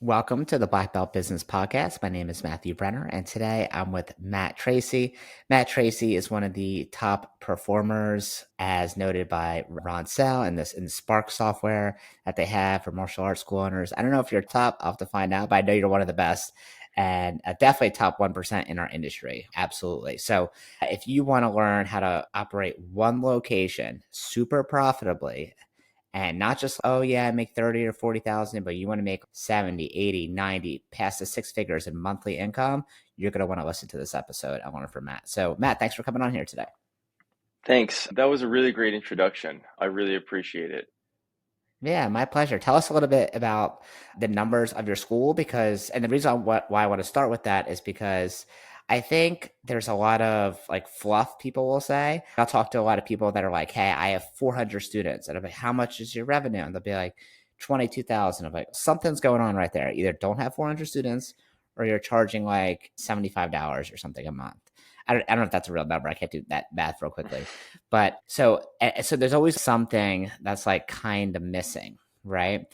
Welcome to the Black Belt Business Podcast. My name is Matthew Brenner, and today I'm with Matt Tracy. Matt Tracy is one of the top performers, as noted by Ron Sell in the Spark software that they have for martial arts school owners. I don't know if you're top, I'll have to find out, but I know you're one of the best and definitely top 1% in our industry. Absolutely. So if you want to learn how to operate one location super profitably, and not just, oh yeah, I make 30 or 40,000, but you want to make 70, 80, 90, past the six figures in monthly income, you're going to want to listen to this episode. I learned it from Matt. So Matt, thanks for coming on here today. Thanks. That was a really great introduction. I really appreciate it. Yeah, my pleasure. Tell us a little bit about the numbers of your school and the reason why I want to start with that is because I think there's a lot of like fluff people will say. I'll talk to a lot of people that are like, hey, I have 400 students. And I'm like, how much is your revenue? And they'll be like, 22,000. I'm like, something's going on right there. Either don't have 400 students or you're charging like $75 or something a month. I don't know if that's a real number. I can't do that math real quickly. But so there's always something that's like kind of missing, right?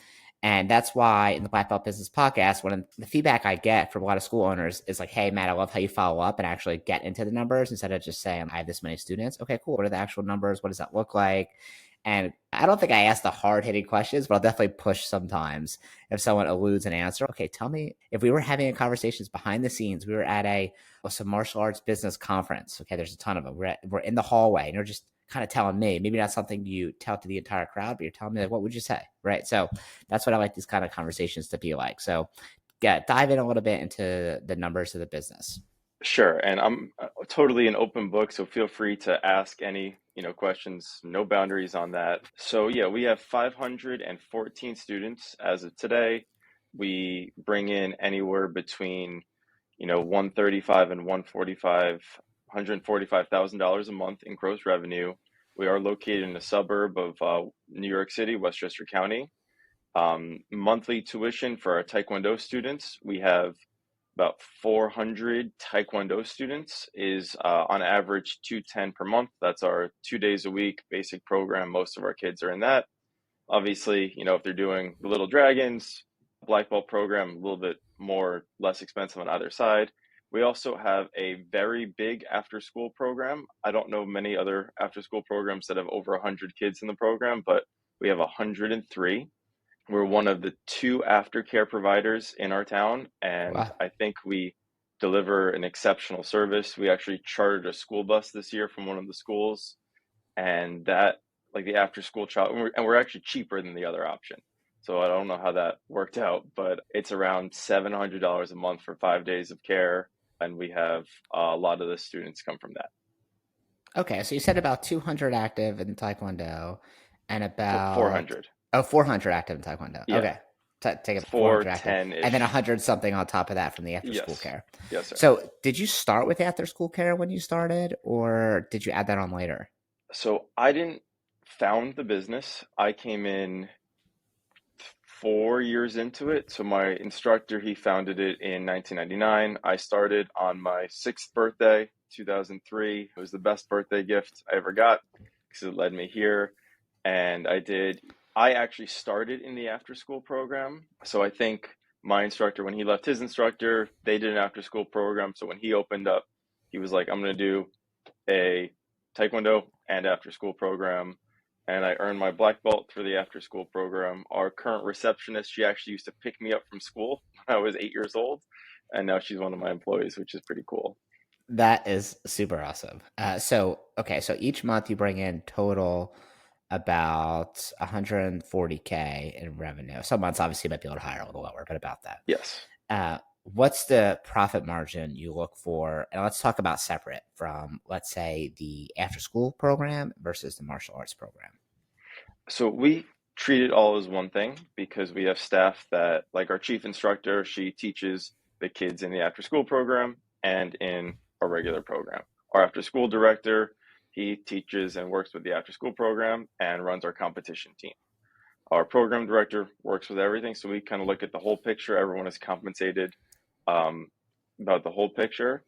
And that's why in the Black Belt Business Podcast, one of the feedback I get from a lot of school owners is like, hey, Matt, I love how you follow up and actually get into the numbers instead of just saying, I have this many students. Okay, cool. What are the actual numbers? What does that look like? And I don't think I ask the hard hitting questions, but I'll definitely push sometimes if someone eludes an answer. Okay, tell me if we were having conversations behind the scenes, we were at some martial arts business conference. Okay, there's a ton of them. We're in the hallway and you're just kind of telling me, maybe not something you tell to the entire crowd, but you're telling me like, what would you say? Right. So that's what I like these kind of conversations to be like. So yeah, dive in a little bit into the numbers of the business. Sure. And I'm totally an open book, so feel free to ask any, questions, no boundaries on that. So yeah, we have 514 students as of today. We bring in anywhere between, 135 and 145,000 dollars a month in gross revenue. We are located in a suburb of New York City, Westchester County. Monthly tuition for our Taekwondo students, we have about 400 Taekwondo students, is on average 210 per month. That's our 2 days a week basic program. Most of our kids are in that. Obviously, if they're doing the Little Dragons, black belt program, a little bit more, less expensive on either side. We also have a very big after school program. I don't know many other after school programs that have over 100 kids in the program, but we have 103. We're one of the two aftercare providers in our town, and Wow. I think we deliver an exceptional service. We actually chartered a school bus this year from one of the schools, and that, like the after school child, and we're actually cheaper than the other option. So I don't know how that worked out, but it's around $700 a month for 5 days of care, and we have a lot of the students come from that. Okay, so you said about 200 active in Taekwondo and Four about hundred, 400 active in Taekwondo. yeah, Okay, take it 400 active, 410 and then ish. 100 something on top of that from the after school Yes, care. yes, sir. So, did you start with after school care when you started, or did you add that on later? So I didn't found the business. I came in 4 years into it. So my instructor, he founded it in 1999. I started on my sixth birthday, 2003. It was the best birthday gift I ever got because it led me here. And I actually started in the after school program. So I think my instructor, when he left his instructor, they did an after school program. So when he opened up, he was like, I'm going to do a Taekwondo and after school program. And I earned my black belt through the after school program. Our current receptionist, she actually used to pick me up from school when I was 8 years old. And now she's one of my employees, which is pretty cool. That is super awesome. Okay, so each month you bring in total about 140K in revenue. Some months obviously you might be able to hire a little lower, but about that. Yes. What's the profit margin you look for? And let's talk about separate from, let's say, the after school program versus the martial arts program. So we treat it all as one thing because we have staff that, like our chief instructor, she teaches the kids in the after school program and in a regular program. Our after school director, he teaches and works with the after school program and runs our competition team. Our program director works with everything. So we kind of look at the whole picture. Everyone is compensated about the whole picture.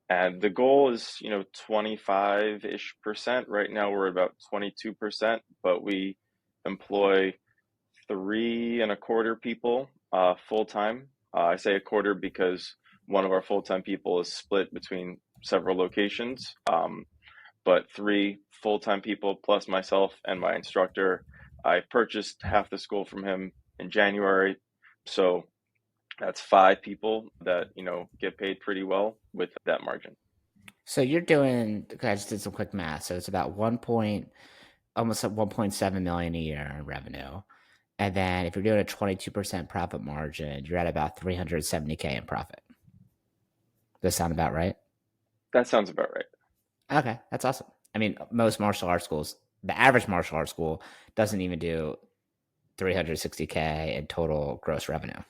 And the goal is, 25-ish%. Right now we're about 22%, but we employ 3 and a quarter people full-time. I say a quarter because one of our full-time people is split between several locations. But three full-time people plus myself and my instructor. I purchased half the school from him in January. So that's five people that, get paid pretty well with that margin. So you're doing, I just did some quick math. So it's about almost at 1.7 million a year in revenue. And then if you're doing a 22% profit margin, you're at about 370K in profit. Does that sound about right? That sounds about right. Okay, that's awesome. I mean, most martial arts schools, the average martial arts school doesn't even do 360K in total gross revenue,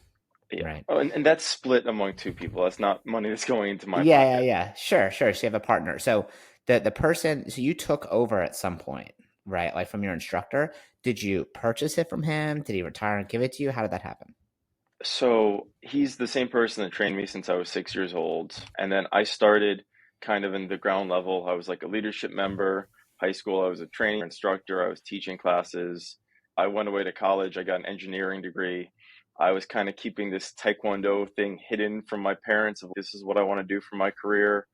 Yeah. right? Oh, and that's split among two people. That's not money that's going into my Yeah, yeah, pocket. yeah. Sure, sure. So you have a partner. So the person, so you took over at some point, right? Like from your instructor. Did you purchase it from him? Did he retire and give it to you? How did that happen? So he's the same person that trained me since I was 6 years old. And then I started kind of in the ground level. I was like a leadership member. High school, I was a training instructor. I was teaching classes. I went away to college. I got an engineering degree. I was kind of keeping this Taekwondo thing hidden from my parents of this is what I want to do for my career.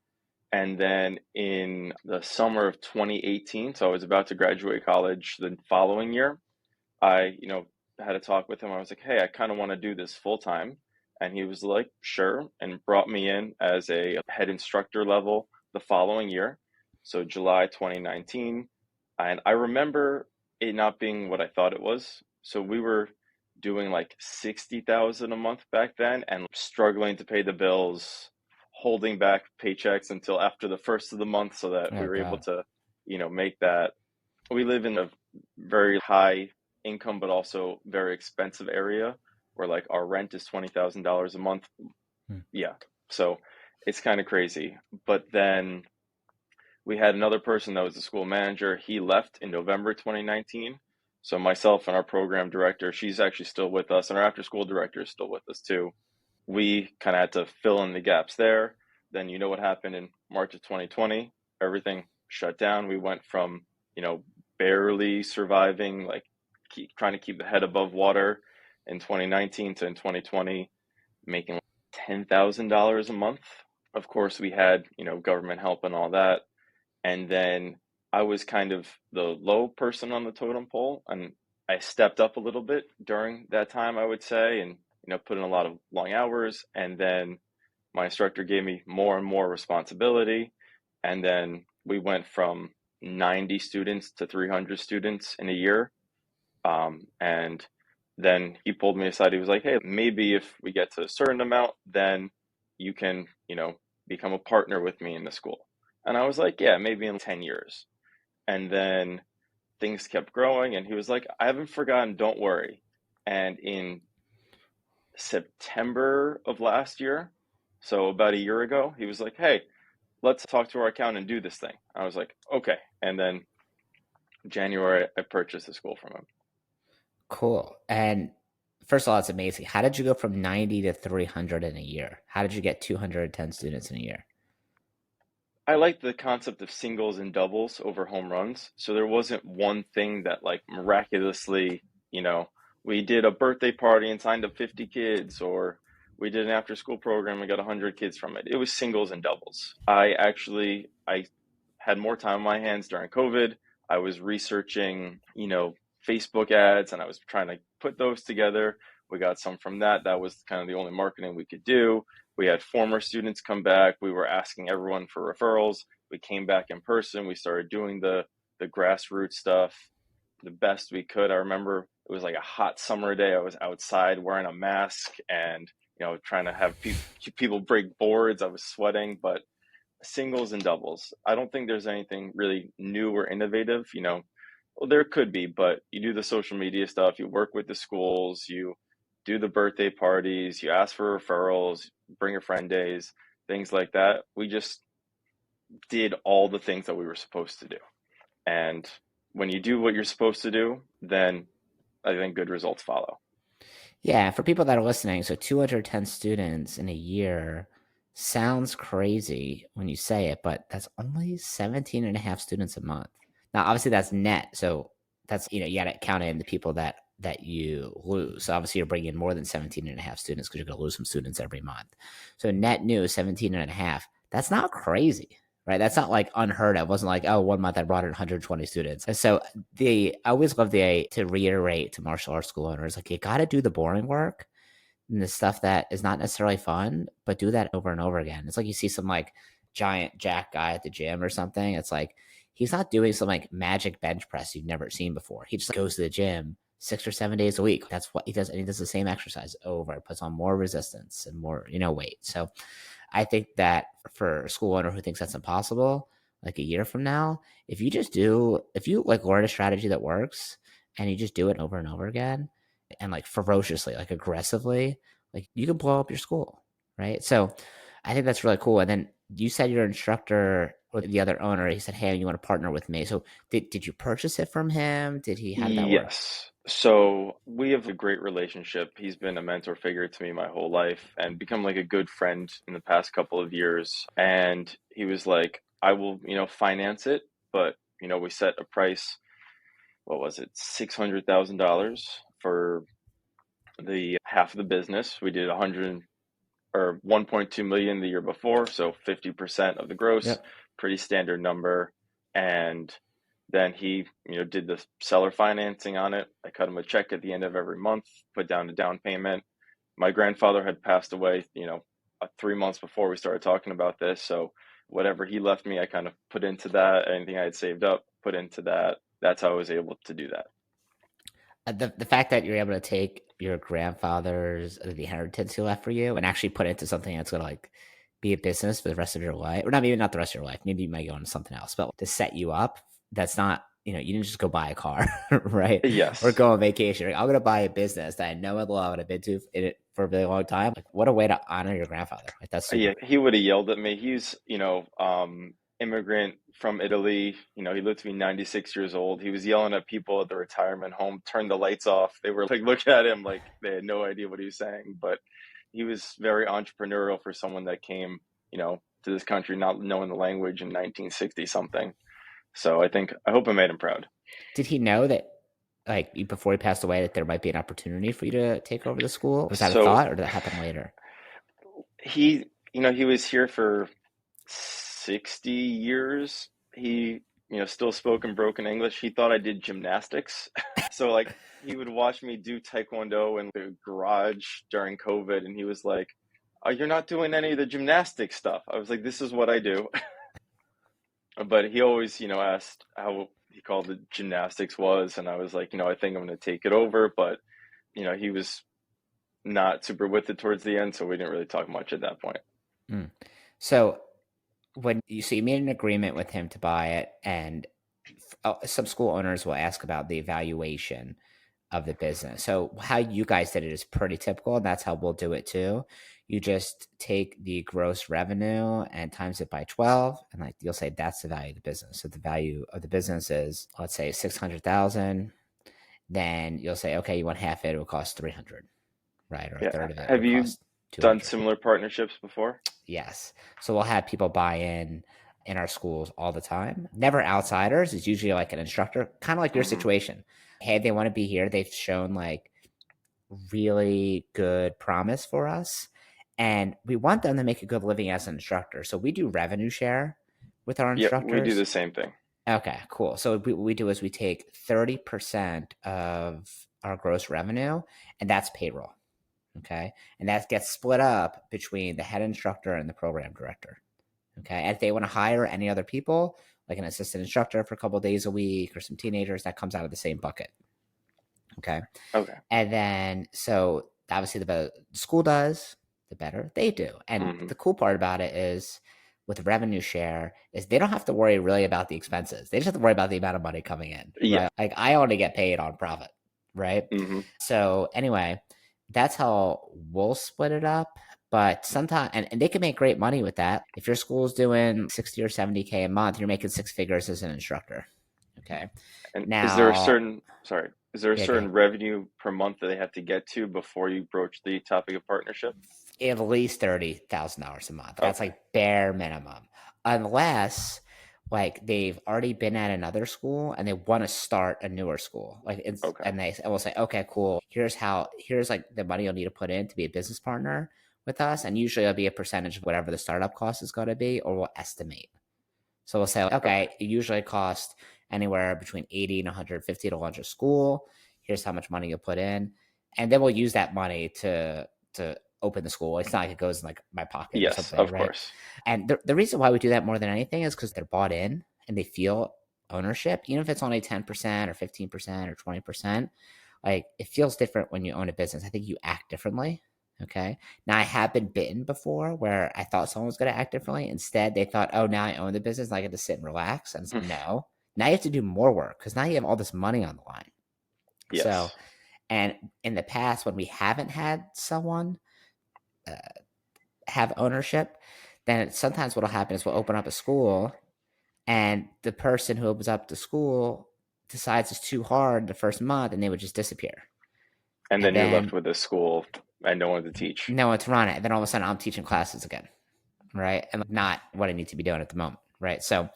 And then in the summer of 2018, so I was about to graduate college the following year, I, had a talk with him. I was like, hey, I kind of want to do this full time. And he was like, sure, and brought me in as a head instructor level the following year. So July 2019. And I remember it not being what I thought it was. So we were doing like 60,000 a month back then and struggling to pay the bills, holding back paychecks until after the first of the month so that we Oh were able God. to, make that. We live in a very high income but also very expensive area where like our rent is $20,000 a month. Hmm. Yeah. So it's kind of crazy. But then we had another person that was the school manager. He left in November 2019. So myself and our program director, she's actually still with us, and our after school director is still with us too. We kind of had to fill in the gaps there. Then you know what happened in March of 2020? Everything shut down. We went from, barely surviving, like trying to keep the head above water in 2019 to in 2020, making $10,000 a month. Of course, we had, government help and all that. And then I was kind of the low person on the totem pole, and I stepped up a little bit during that time, I would say, and put in a lot of long hours. And then my instructor gave me more and more responsibility, and then we went from 90 students to 300 students in a year. And then he pulled me aside. He was like, "Hey, maybe if we get to a certain amount, then you can, become a partner with me in the school." And I was like, "Yeah, maybe in 10 years." And then things kept growing, and he was like, "I haven't forgotten, don't worry." And in September of last year, so about a year ago, he was like, "Hey, let's talk to our accountant and do this thing." I was like, "Okay." And then January, I purchased the school from him. Cool. And first of all, it's amazing. How did you go from 90 to 300 in a year? How did you get 210 students in a year? I like the concept of singles and doubles over home runs. So there wasn't one thing that like miraculously, we did a birthday party and signed up 50 kids, or we did an after school program and got 100 kids from it. It was singles and doubles. I had more time on my hands during COVID. I was researching, Facebook ads, and I was trying to put those together. We got some from that. That was kind of the only marketing we could do. We had former students come back. We were asking everyone for referrals. We came back in person. We started doing the grassroots stuff the best we could. I remember it was like a hot summer day. I was outside wearing a mask and trying to have people break boards. I was sweating, but singles and doubles. I don't think there's anything really new or innovative. Well, there could be, but you do the social media stuff, you work with the schools, you do the birthday parties, you ask for referrals, bring a friend days, things like that. We just did all the things that we were supposed to do. And when you do what you're supposed to do, then I think good results follow. Yeah, for people that are listening, so 210 students in a year sounds crazy when you say it, but that's only 17 and a half students a month. Now, obviously that's net. So that's, you got to count in the people that that you lose. So obviously you're bringing in more than 17 and a half students because you're going to lose some students every month. So net new 17 and a half. That's not crazy, right? That's not like unheard of. It wasn't like, oh, 1 month I brought in 120 students. And so I always love to reiterate to martial arts school owners, like you got to do the boring work and the stuff that is not necessarily fun, but do that over and over again. It's like you see some like giant jack guy at the gym or something. It's like he's not doing some like magic bench press you've never seen before. He just goes to the gym 6 or 7 days a week. That's what he does. And he does the same exercise over, puts on more resistance and more, weight. So I think that for a school owner who thinks that's impossible, like a year from now, if you like learn a strategy that works and you just do it over and over again, and like ferociously, like aggressively, like you can blow up your school, right? So I think that's really cool. And then you said your instructor or the other owner, he said, "Hey, you want to partner with me?" So did you purchase it from him? How did that work? Yes. So we have a great relationship. He's been a mentor figure to me my whole life and become like a good friend in the past couple of years. And he was like, I will, finance it, but, we set a price, what was it, $600,000 for the half of the business. We did 100 or 1.2 million the year before, so 50% of the gross, Yep. pretty standard number. And then he, did the seller financing on it. I cut him a check at the end of every month, put down a down payment. My grandfather had passed away, 3 months before we started talking about this. So whatever he left me, I kind of put into that. Anything I had saved up, put into that. That's how I was able to do that. The fact that you're able to take your grandfather's the inheritance he left for you and actually put it into something that's gonna like be a business for the rest of your life, or not maybe not the rest of your life. Maybe you might go into something else, but to set you up, that's not you didn't just go buy a car, right? Or Yes. go on vacation. Like, I'm gonna buy a business that I know and love and I've been to in it for a really long time. Like, what a way to honor your grandfather. Like, that's super Yeah, cool. he would have yelled at me. He's, immigrant from Italy. He lived to be 96 years old. He was yelling at people at the retirement home, turn the lights off. They were like looking at him like they had no idea what he was saying. But he was very entrepreneurial for someone that came, to this country not knowing the language in 1960 something. So I hope I made him proud. Did he know that, like, before he passed away, that there might be an opportunity for you to take over the school? Was that a So thought, or did that happen later? he was here for 60 years. He, still spoke in broken English. He thought I did gymnastics. So like he would watch me do taekwondo in the garage during COVID and he was like, "Oh, you're not doing any of the gymnastic stuff." I was like, "This is what I do." But he always, asked how he called it gymnastics was and I was like, I think I'm going to take it over, but he was not super with it towards the end, so we didn't really talk much at that point. Mm. So you made an agreement with him to buy it, and some school owners will ask about the evaluation of the business. So how you guys did it is pretty typical, and that's how we'll do it too. You just take the gross revenue and times it by 12, and like you'll say that's the value of the business. So the value of the business is, let's say, 600,000. Then you'll say, okay, you want half it, it will cost 300, right? Or a Yeah. third of it Have would you cost done 200. similar partnerships before? Yes. So we'll have people buy in our schools all the time. Never outsiders. It's usually like an instructor, kind of like your Hmm. situation. Hey, they want to be here. They've shown like really good promise for us. And we want them to make a good living as an instructor. So we do revenue share with our Yeah, we do instructors. the same thing. Okay, cool. So what we do is we take 30% of our gross revenue, and that's payroll. Okay. And that gets split up between the head instructor and the program director. Okay. And if they want to hire any other people, like an assistant instructor for a couple of days a week or some teenagers, that comes out of the same bucket. Okay. Okay. And then, so obviously, the better the school does, the better they do. And Hmm. the cool part about it is with revenue share is they don't have to worry really about the expenses. They just have to worry about the amount of money coming in, Yeah. right? Like I only get paid on profit, right? Hmm. So anyway, that's how we'll split it up. But sometimes, and they can make great money with that. If your school's doing 60 or 70K a month, you're making six figures as an instructor. Okay. And Now, is there a yeah, go certain ahead. revenue per month that they have to get to before you broach the topic of partnership? At least $30,000 a month. That's Okay. like bare minimum. Unless like they've already been at another school and they want to start a newer school. Like it's Okay. and they will say, okay, cool. Here's like the money you'll need to put in to be a business partner with us, and usually it'll be a percentage of whatever the startup cost is going to be, or we'll estimate. So we'll say, Okay. okay, it usually costs anywhere between 80 and 150 to launch a school. Here's how much money you'll put in, and then we'll use that money to open the school. It's not like it goes in like my pocket or Yes, something, of right? course. And the reason why we do that more than anything is because they're bought in and they feel ownership, even if it's only 10% or 15% or 20%. Like it feels different when you own a business. I think you act differently. Okay. Now I have been bitten before where I thought someone was going to act differently. Instead, they thought, oh, now I own the business and I get to sit and relax. And it's like, no, now you have to do more work because now you have all this money on the line. So, Yes. and in the past, when we haven't had someone uh, have ownership, then sometimes what'll happen is we'll open up a school and the person who opens up the school decides it's too hard the first month and they would just disappear. And And then you're left then with a school and no one to teach. no one to run it. And then all of a sudden I'm teaching classes again. Right. And not what I need to be doing at the moment. Right. So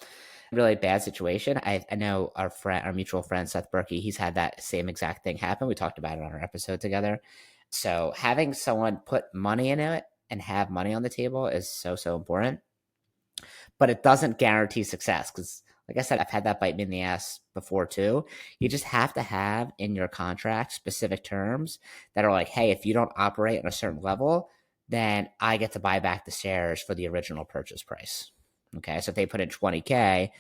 really bad situation. I know our mutual friend, Seth Berkey, he's had that same exact thing happen. We talked about it on our episode together. So having someone put money into it and have money on the table is so, so important, but it doesn't guarantee success. Cause like I said, I've had that bite me in the ass before too. You just have to have in your contract specific terms that are like, hey, if you don't operate at a certain level, then I get to buy back the shares for the original purchase price. Okay. So if they put in 20K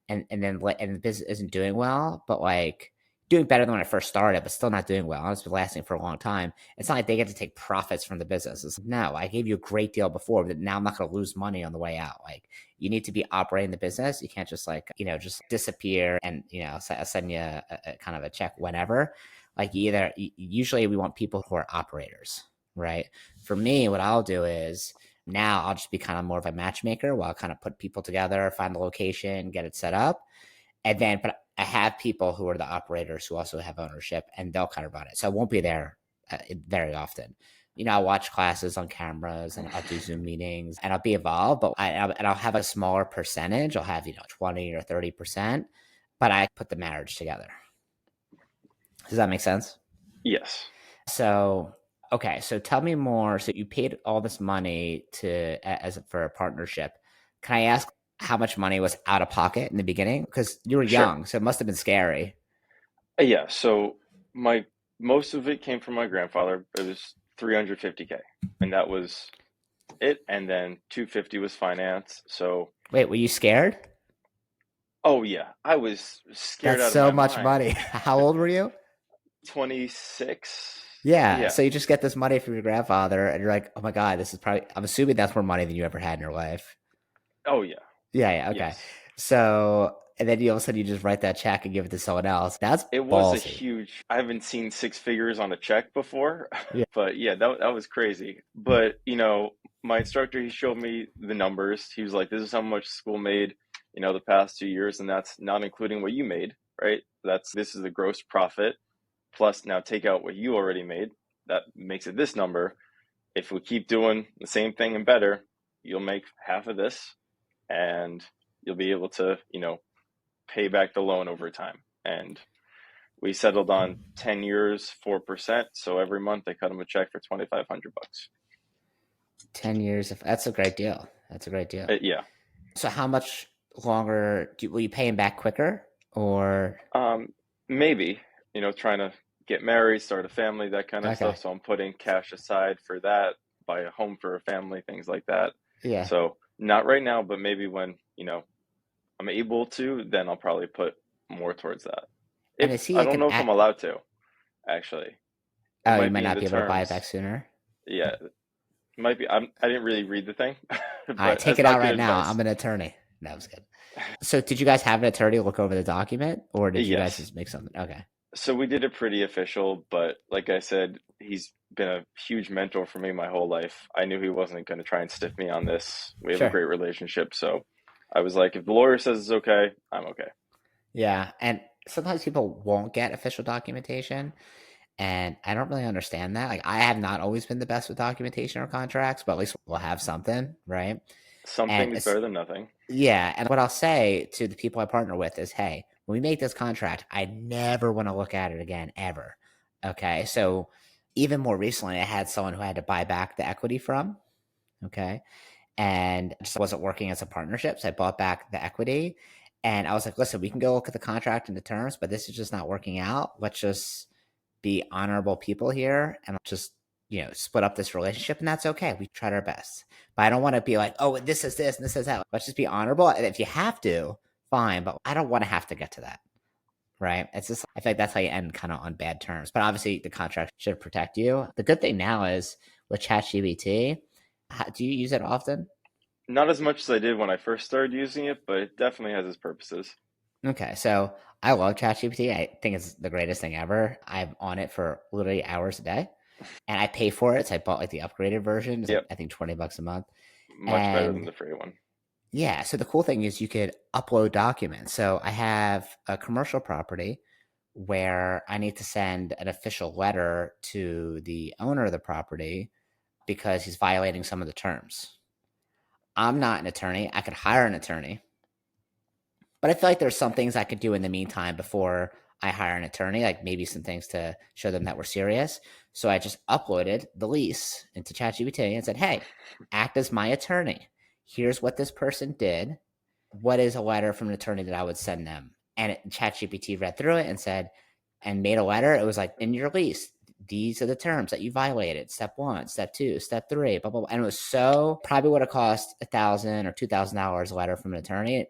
and the business isn't doing well, but like doing better than when I first started, but still not doing well. It's been lasting for a long time. It's not like they get to take profits from the business. It's like, no, I gave you a great deal before, but now I'm not going to lose money on the way out. Like you need to be operating the business. You can't just like, just disappear and, send you a kind of a check whenever. Like usually we want people who are operators, right? For me, what I'll do is now I'll just be kind of more of a matchmaker while I kind of put people together, find the location, get it set up. But I have people who are the operators who also have ownership and they'll kind of run it. So I won't be there very often. I'll watch classes on cameras and I'll do Zoom meetings and I'll be involved, but I'll have a smaller percentage. I'll have, 20 or 30%, but I put the marriage together. Does that make sense? Yes. So, okay. So tell me more. So you paid all this money for a partnership. Can I ask how much money was out of pocket in the beginning? Because you were Sure. young, so it must have been scary. Yeah. So my most of it came from my grandfather. It was 350K, and that was it. And then 250 was finance. So, Wait, were you scared? oh yeah, I was scared That's out of so my much mind. money. How old were you? 26. Yeah. Yeah. So you just get this money from your grandfather and you're like, oh my God, this is probably, I'm assuming that's more money than you ever had in your life. Oh yeah. Yeah. Yeah. Okay. Yes. So, and then all of a sudden you just write that check and give it to someone else. That's It was a ballsy. huge, I haven't seen six figures on a check before, Yeah. but yeah, that was crazy. But, my instructor, he showed me the numbers. He was like, this is how much school made, the past 2 years, and that's not including what you made, right? This is the gross profit plus now take out what you already made. That makes it this number. If we keep doing the same thing and better, you'll make half of this and you'll be able to, pay back the loan over time. And we settled on 10 years, 4%. So every month they cut him a check for 2,500 bucks. 10 years of, that's a great deal. That's a great deal. Yeah. So how much longer will you pay him back quicker or Um, Maybe, trying to get married, start a family, that kind of stuff. okay. So I'm putting cash aside for that, buy a home for a family, things like that. Yeah. So not right now, but maybe when, I'm able to, then I'll probably put more towards that. And If is he I like don't an know if I'm allowed to, actually. It oh, you might might be in not the be able to buy it terms. back sooner. Yeah, it might be. I didn't really read the thing, All right, but take that's it out not good right now. advice. I'm an attorney. No, I'm just kidding. So did you guys have an attorney look over the document or did you guys Yes. just make something? Okay. So we did it pretty official, but like I said, he's been a huge mentor for me my whole life. I knew he wasn't going to try and stiff me on this. We have a Sure. great relationship, so I was like, if the lawyer says it's okay, I'm okay. Yeah. And sometimes people won't get official documentation. And I don't really understand that. Like I have not always been the best with documentation or contracts, but at least we'll have something, right? Something And is it's, better than nothing. yeah. And what I'll say to the people I partner with is, hey, when we make this contract, I never want to look at it again, ever. Okay. So even more recently, I had someone who I had to buy back the equity from. Okay. And it just wasn't working as a partnership. So I bought back the equity and I was like, listen, we can go look at the contract and the terms, but this is just not working out. Let's just be honorable people here and just, split up this relationship. And that's okay. We tried our best. But I don't want to be like, oh, this is this and this is that. Let's just be honorable. And if you have to, fine. But I don't want to have to get to that. Right. It's just, I feel like that's how you end kind of on bad terms. But obviously, the contract should protect you. The good thing now is with ChatGPT, do you use it often? Not as much as I did when I first started using it, but it definitely has its purposes. Okay, so I love ChatGPT. I think it's the greatest thing ever. I'm on it for literally hours a day, and I pay for it. So I bought like the upgraded version. It's like Yep, I think $20 a month. much better than And the free one. yeah, so the cool thing is you could upload documents. So I have a commercial property where I need to send an official letter to the owner of the property because he's violating some of the terms. I'm not an attorney. I could hire an attorney. But I feel like there's some things I could do in the meantime before I hire an attorney, like maybe some things to show them that we're serious. So I just uploaded the lease into ChatGPT and said, hey, act as my attorney. Here's what this person did. What is a letter from an attorney that I would send them? And ChatGPT read through it and said, and made a letter. It was like, in your lease, these are the terms that you violated. Step one, step two, step three, blah, blah, blah. And it was so, probably would have cost $1,000 or $2,000 a letter from an attorney.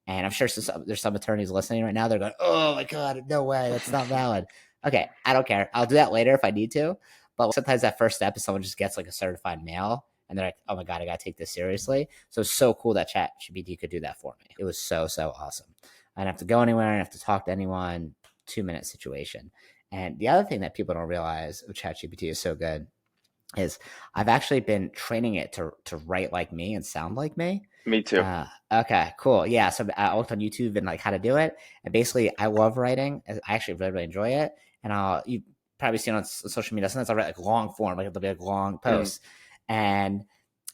And I'm sure there's some attorneys listening right now. They're going, oh my God, no way. That's not valid. Okay. I don't care. I'll do that later if I need to. But sometimes that first step is someone just gets like a certified mail and they're like, oh my God, I got to take this seriously. So it's so cool that ChatGPT could do that for me. It was so, so awesome. I didn't have to go anywhere. I didn't have to talk to anyone. 2 minute situation. And the other thing that people don't realize with ChatGPT is so good is I've actually been training it to write like me and sound like me. Me too. Okay, cool. Yeah, so I looked on YouTube and like how to do it. And basically, I love writing. I actually really, really enjoy it. And you probably seen on social media. Sometimes I write like long form, like it'll be like long Mm. posts. And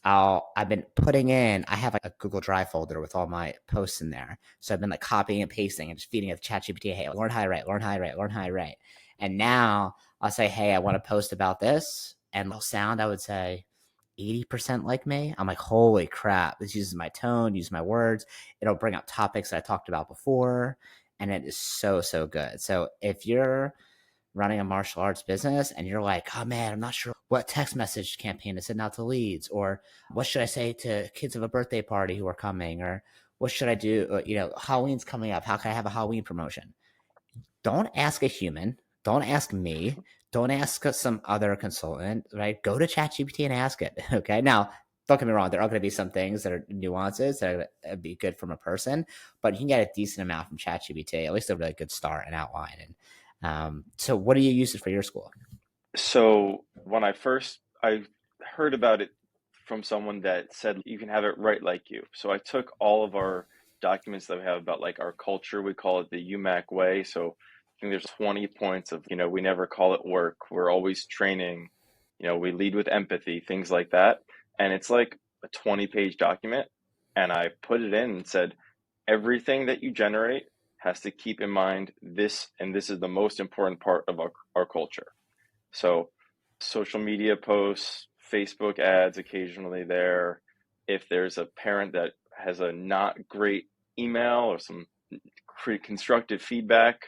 I've been putting in, I have like a Google Drive folder with all my posts in there. So I've been like copying and pasting and just feeding it to ChatGPT. Hey, learn how to write, learn how to write, learn how to write. And now I'll say, hey, I want to post about this. And it'll sound, I would say, 80% like me. I'm like, holy crap. This uses my tone, uses my words. It'll bring up topics that I talked about before. And it is so, so good. So if you're running a martial arts business and you're like, oh man, I'm not sure what text message campaign to send out to leads, or what should I say to kids of a birthday party who are coming, or what should I do? Halloween's coming up. How can I have a Halloween promotion? Don't ask a human. Don't ask me. Don't ask some other consultant, right? Go to ChatGPT and ask it. Okay. Now, don't get me wrong. There are going to be some things that are nuances that are going to be good from a person, but you can get a decent amount from ChatGPT, at least a really good start and outline. And so, what do you use it for your school? So when I heard about it from someone that said you can have it right like you. So I took all of our documents that we have about like our culture. We call it the UMAC way. So I think there's 20 points of, we never call it work. We're always training. We lead with empathy, things like that. And it's like a 20-page document. And I put it in and said, everything that you generate has to keep in mind this, and this is the most important part of our culture. So social media posts, Facebook ads occasionally there. If there's a parent that has a not great email or some constructive feedback,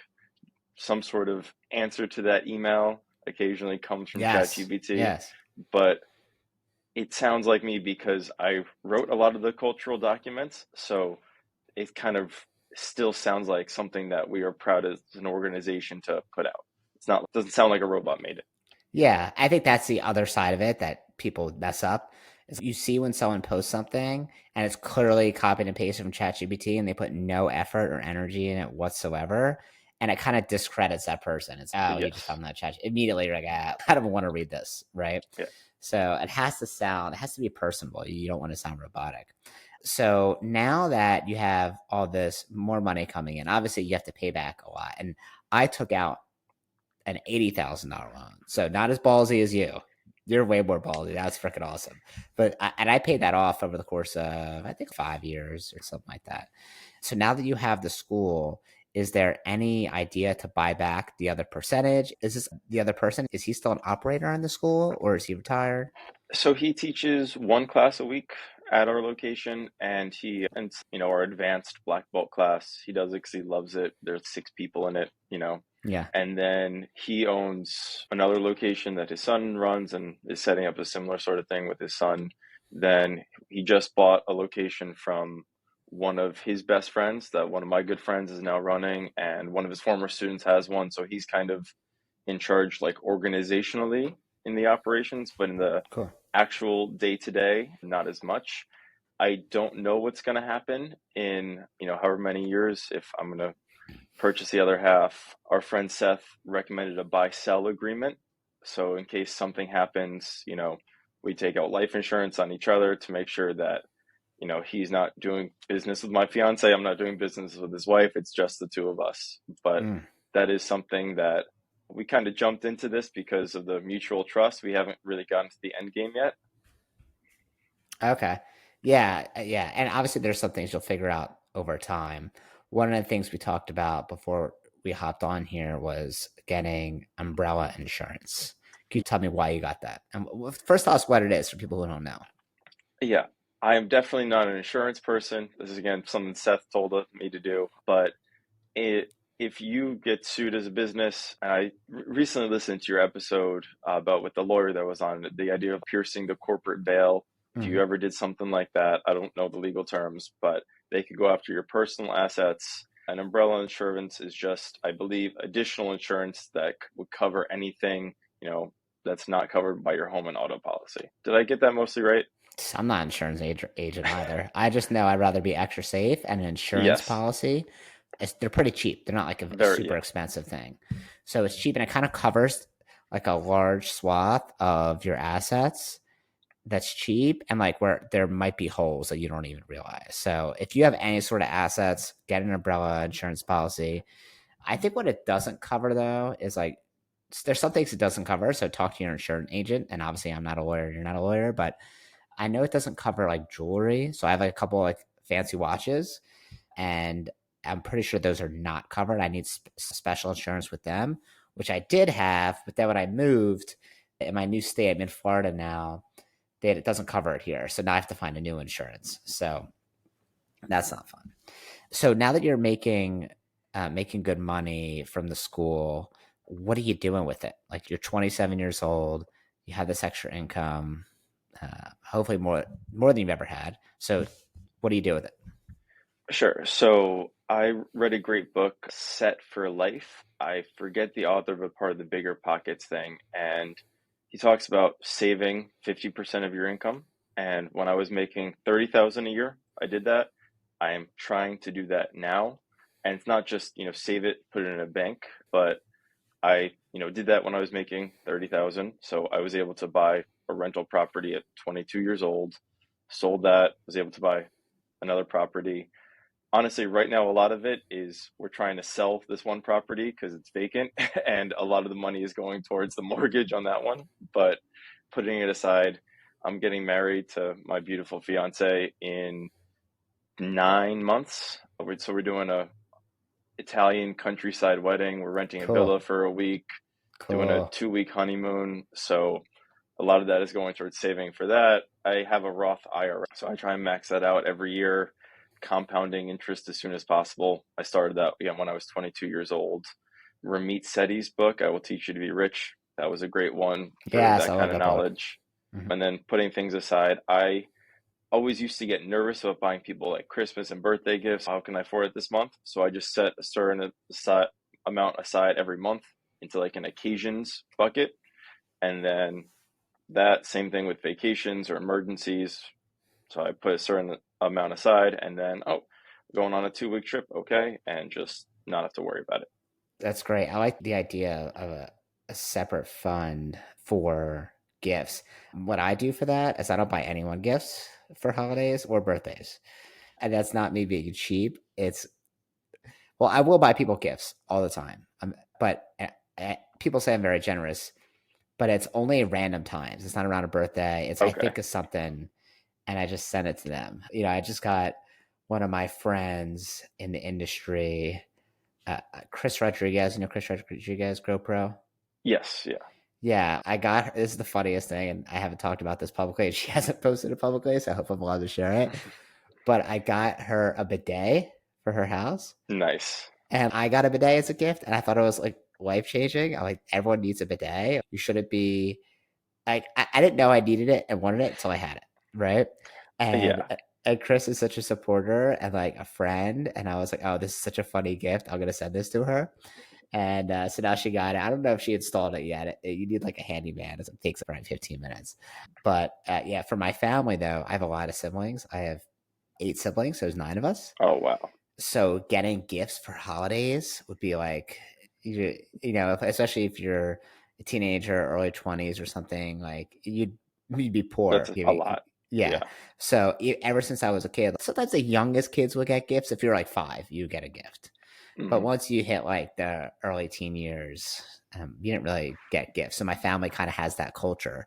some sort of answer to that email occasionally comes from Yes. ChatGPT. Yes. But it sounds like me because I wrote a lot of the cultural documents. So it kind of still sounds like something that we are proud as an organization to put out. It doesn't sound like a robot made it. Yeah, I think that's the other side of it that people mess up. Is you see when someone posts something and it's clearly copied and pasted from ChatGPT and they put no effort or energy in it whatsoever, and it kind of discredits that person. It's oh, you just Yes. found that chat. Immediately you're like, ah, I don't want to read this, right? Yeah. So it has to be personable. You don't want to sound robotic. So now that you have all this more money coming in, obviously you have to pay back a lot. And I took out an $80,000 loan. So not as ballsy as you. You're way more ballsy. That's freaking awesome. And I paid that off over the course of, I think, 5 years or something like that. So now that you have the school, is there any idea to buy back the other percentage? Is this the other person? Is he still an operator in the school or is he retired? So he teaches one class a week at our location, and our advanced black belt class. He does it because he loves it. There's 6 people in it. Yeah. And then he owns another location that his son runs and is setting up a similar sort of thing with his son. Then he just bought a location from one of his best friends that one of my good friends is now running, and one of his former students has one. So he's kind of in charge, like organizationally, in the operations, but in the Cool. actual day to day, not as much. I don't know what's going to happen in, however many years if I'm going to purchase the other half. Our friend Seth recommended a buy sell agreement. So in case something happens, we take out life insurance on each other to make sure that, he's not doing business with my fiance. I'm not doing business with his wife. It's just the two of us. But Mm. that is something that we kind of jumped into this because of the mutual trust. We haven't really gotten to the end game yet. Okay. Yeah. Yeah. And obviously, there's some things you'll figure out over time. One of the things we talked about before we hopped on here was getting umbrella insurance. Can you tell me why you got that? And first, tell us what it is for people who don't know. Yeah, I am definitely not an insurance person. This is again something Seth told me to do, but it, if you get sued as a business, and I recently listened to your episode about with the lawyer that was on the idea of piercing the corporate veil. If you Hmm. ever did something like that, I don't know the legal terms, but they could go after your personal assets. An umbrella insurance is just, I believe, additional insurance that would cover anything, that's not covered by your home and auto policy. Did I get that mostly right? I'm not an agent either. I just know I'd rather be extra safe, and an insurance Yes. policy, they're pretty cheap. They're not like a Very, super yeah. expensive thing. So it's cheap and it kind of covers like a large swath of your assets that's cheap and like where there might be holes that you don't even realize. So if you have any sort of assets, get an umbrella insurance policy. I think what it doesn't cover though is like there's some things it doesn't cover. So talk to your insurance agent. And obviously I'm not a lawyer, you're not a lawyer, but I know it doesn't cover like jewelry. So I have like a couple like fancy watches and I'm pretty sure those are not covered. I need special insurance with them, which I did have, but then when I moved in my new state, I'm in Florida now, it doesn't cover it here. So now I have to find a new insurance. So that's not fun. So now that you're making good money from the school, what are you doing with it? Like you're 27 years old, you have this extra income, hopefully more than you've ever had. So what do you do with it? Sure. So I read a great book, Set for Life. I forget the author, but part of the Bigger Pockets thing. And he talks about saving 50% of your income. And when I was making 30,000 a year, I did that. I am trying to do that now. And it's not just, save it, put it in a bank, but I, did that when I was making 30,000. So I was able to buy a rental property at 22 years old, sold that, was able to buy another property. Honestly, right now, a lot of it is we're trying to sell this one property because it's vacant, and a lot of the money is going towards the mortgage on that one. But putting it aside, I'm getting married to my beautiful fiance in 9 months. So we're doing a Italian countryside wedding. We're renting a Cool. villa for a week, doing a Cool. 2 week honeymoon. So a lot of that is going towards saving for that. I have a Roth IRA, so I try and max that out every year, compounding interest as soon as possible. I started that again when I was 22 years old. Ramit Sethi's book, I Will Teach You to Be Rich. That was a great one for Yes, that I kind love of that book. knowledge. Hmm. And then putting things aside, I always used to get nervous about buying people like Christmas and birthday gifts. How can I afford it this month? So I just set a certain amount aside every month into like an occasions bucket. And then that same thing with vacations or emergencies. So I put a certain amount aside and then, going on a 2 week trip, okay, and just not have to worry about it. That's great. I like the idea of a separate fund for gifts. What I do for that is I don't buy anyone gifts for holidays or birthdays. And that's not me being cheap. Well, I will buy people gifts all the time. But people say I'm very generous. but it's only random times. It's not around a birthday. It's I Okay. think of something and I just send it to them. I just got one of my friends in the industry, Chris Rodriguez. Chris Rodriguez, GoPro. Yes. Yeah. Yeah, I got her. This is the funniest thing, and I haven't talked about this publicly. And she hasn't posted it publicly, so I hope I'm allowed to share it. But I got her a bidet for her house, Nice. and I got a bidet as a gift, and I thought it was like life changing. I'm like, everyone needs a bidet. You shouldn't be like I didn't know I needed it and wanted it until I had it, right? And Yeah. and Chris is such a supporter and like a friend, and I was like, oh, this is such a funny gift. I'm gonna send this to her. And so now she got it. I don't know if she installed it yet. You need like a handyman. It takes around 15 minutes. But yeah, for my family though, I have a lot of siblings. I have 8 siblings, so there's 9 of us. Oh wow. So getting gifts for holidays would be like, especially if you're a teenager, early 20s or something, like you'd be That's poor. a lot. Yeah. Yeah. So ever since I was a kid, sometimes the youngest kids will get gifts. If you're like 5, you get a gift. But Hmm. once you hit like the early teen years, you didn't really get gifts. So my family kind of has that culture